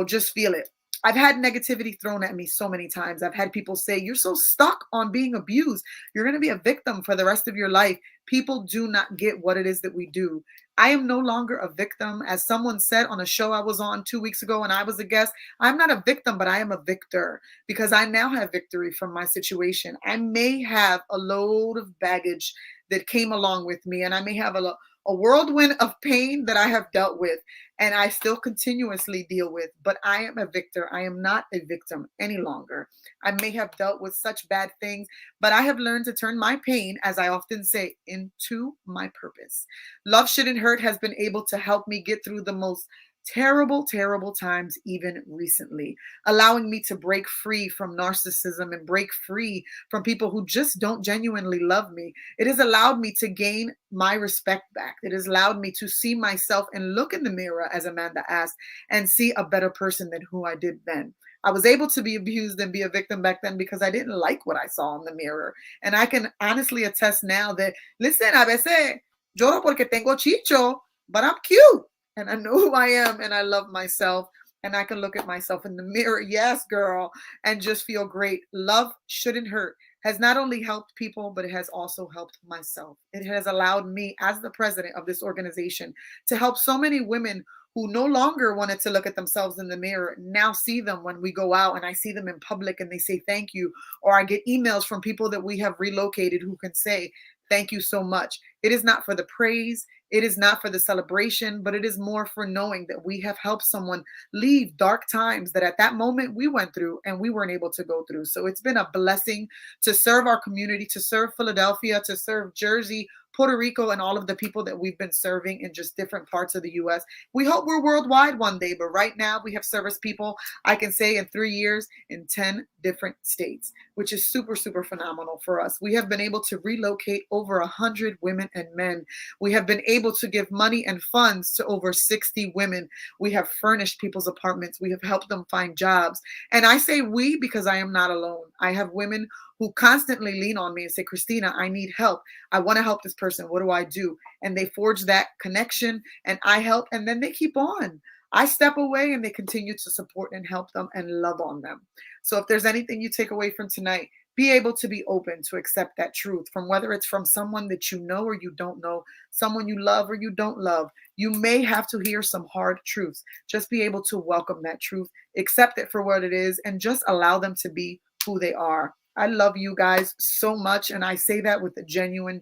just feel it. I've had negativity thrown at me so many times. I've had people say, you're so stuck on being abused. You're going to be a victim for the rest of your life. People do not get what it is that we do. I am no longer a victim. As someone said on a show I was on 2 weeks ago and I was a guest, I'm not a victim, but I am a victor, because I now have victory from my situation. I may have a load of baggage that came along with me, and I may have a whirlwind of pain that I have dealt with and I still continuously deal with, but I am a victor. I am not a victim any longer. I may have dealt with such bad things, but I have learned to turn my pain, as I often say, into my purpose. Love Shouldn't Hurt has been able to help me get through the most terrible times, even recently, allowing me to break free from narcissism and break free from people who just don't genuinely love me. It has allowed me to gain my respect back. It has allowed me to see myself and look in the mirror, as Amanda asked, and see a better person than who I did then. I was able to be abused and be a victim back then because I didn't like what I saw in the mirror. And I can honestly attest now that, listen, a veces lloro porque tengo chicho, but I'm cute. And I know who I am, and I love myself, and I can look at myself in the mirror, yes, girl, and just feel great. Love Shouldn't Hurt has not only helped people, but it has also helped myself. It has allowed me, as the president of this organization, to help so many women who no longer wanted to look at themselves in the mirror, now see them when we go out and I see them in public and they say thank you. Or I get emails from people that we have relocated who can say, thank you so much. It is not for the praise. It is not for the celebration, but it is more for knowing that we have helped someone leave dark times that at that moment we went through and we weren't able to go through. So it's been a blessing to serve our community, to serve Philadelphia, to serve Jersey, Puerto Rico, and all of the people that we've been serving in just different parts of the U.S. We hope we're worldwide one day, but right now we have serviced people, I can say, in 3 years in 10 different states, which is super phenomenal for us. We have been able to relocate over 100 women and men. We have been able to give money and funds to over 60 women. We have furnished people's apartments. We have helped them find jobs. And I say we because I am not alone. I have women who constantly lean on me and say, Christina, I need help. I want to help this person. What do I do? And they forge that connection and I help, and then they keep on. I step away and they continue to support and help them and love on them. So if there's anything you take away from tonight, be able to be open to accept that truth, from whether it's from someone that you know or you don't know, someone you love or you don't love. You may have to hear some hard truths. Just be able to welcome that truth, accept it for what it is, and just allow them to be who they are. I love you guys so much, and I say that with a genuine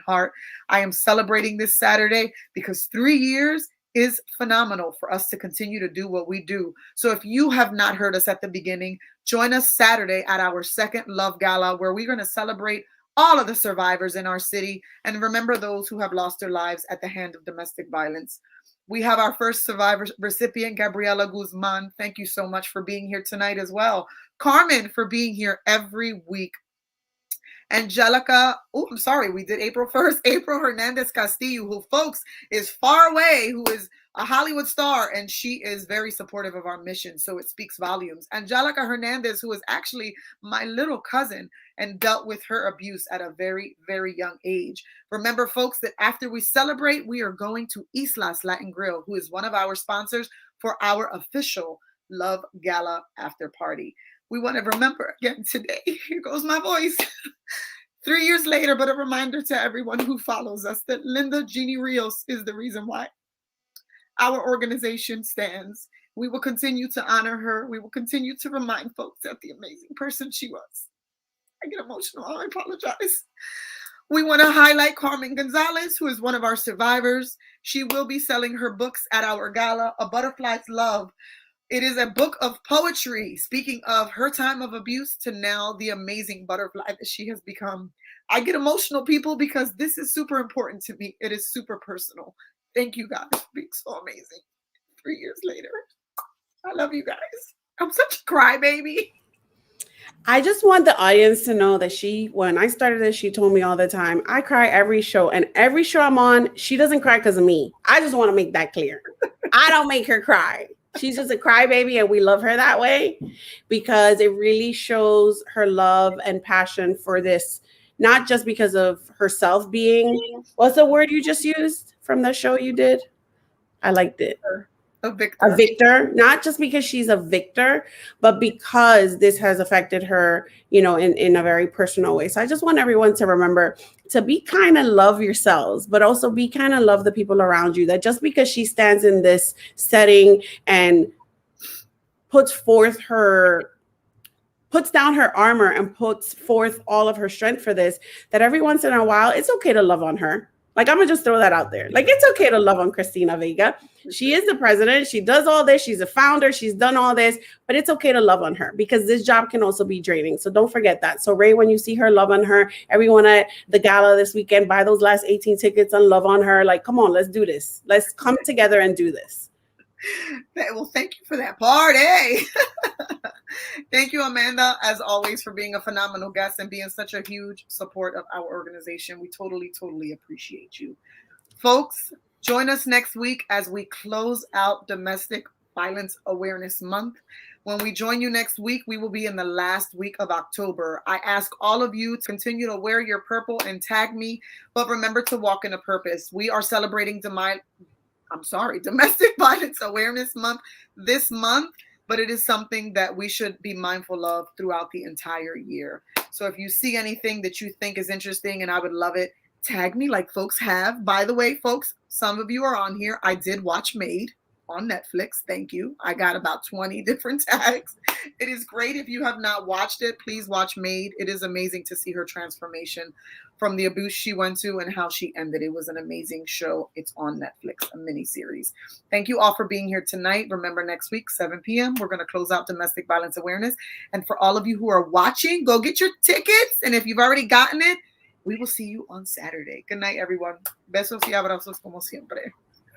heart. I am celebrating this Saturday because 3 years is phenomenal for us to continue to do what we do. So if you have not heard us at the beginning, join us Saturday at our second Love Gala, where we're going to celebrate all of the survivors in our city, and remember those who have lost their lives at the hand of domestic violence. We have our first survivor recipient, Gabriela Guzman. Thank you so much for being here tonight as well. Carmen, for being here every week. Angelica, oh, I'm sorry, we did April 1st. April Hernandez Castillo, who, folks, is far away, who is a Hollywood star, and she is very supportive of our mission, so it speaks volumes. Angelica Hernandez, who is actually my little cousin and dealt with her abuse at a very, very young age. Remember, folks, that after we celebrate, we are going to Islas Latin Grill, who is one of our sponsors for our official Love Gala after party. We want to remember again today. Here goes my voice. 3 years later, but a reminder to everyone who follows us that Linda Jeannie Rios is the reason why our organization stands. We will continue to honor her. We will continue to remind folks that the amazing person she was. I get emotional. I apologize. We want to highlight Carmen Gonzalez, who is one of our survivors. She will be selling her books at our gala, A Butterfly's Love. It is a book of poetry, speaking of her time of abuse to now the amazing butterfly that she has become. I get emotional, people, because this is super important to me. It is super personal. Thank you guys for being so amazing. 3 years later, I love you guys. I'm such a crybaby. I just want the audience to know that when I started this, she told me all the time, I cry every show, and every show I'm on, she doesn't cry because of me. I just want to make that clear. I don't make her cry. She's just a crybaby, and we love her that way because it really shows her love and passion for this, not just because of herself being, what's the word you just used from the show you did? I liked it. A victor. A victor, not just because she's a victor, but because this has affected her, in a very personal way. So I just want everyone to remember to be kind and love yourselves, but also be kind and love the people around you. That just because she stands in this setting and puts down her armor and puts forth all of her strength for this, that every once in a while, it's okay to love on her. Like, I'm going to just throw that out there. Like, it's okay to love on Cristina Vega. She is the president. She does all this. She's a founder. She's done all this. But it's okay to love on her because this job can also be draining. So don't forget that. So, Ray, when you see her, love on her. Everyone at the gala this weekend, buy those last 18 tickets and love on her. Like, come on, let's do this. Let's come together and do this. Well, thank you for that party. Thank you, Amanda, as always, for being a phenomenal guest and being such a huge support of our organization. We totally, totally appreciate you. Folks, join us next week as we close out Domestic Violence Awareness Month. When we join you next week, we will be in the last week of October. I ask all of you to continue to wear your purple and tag me, but remember to walk in a purpose. We are celebrating Domestic Violence Awareness Month this month, but it is something that we should be mindful of throughout the entire year. So if you see anything that you think is interesting, and I would love it, tag me like folks have. By the way, folks, some of you are on here. I did watch Made on Netflix. Thank you. I got about 20 different tags. It is great. If you have not watched it, please watch Made. It is amazing to see her transformation from the abuse she went to and how she ended. It was an amazing show. It's on Netflix, a mini series. Thank you all for being here tonight. Remember, next week, 7 p.m., we're going to close out Domestic Violence Awareness. And for all of you who are watching, go get your tickets. And if you've already gotten it, we will see you on Saturday. Good night, everyone. Besos y abrazos como siempre.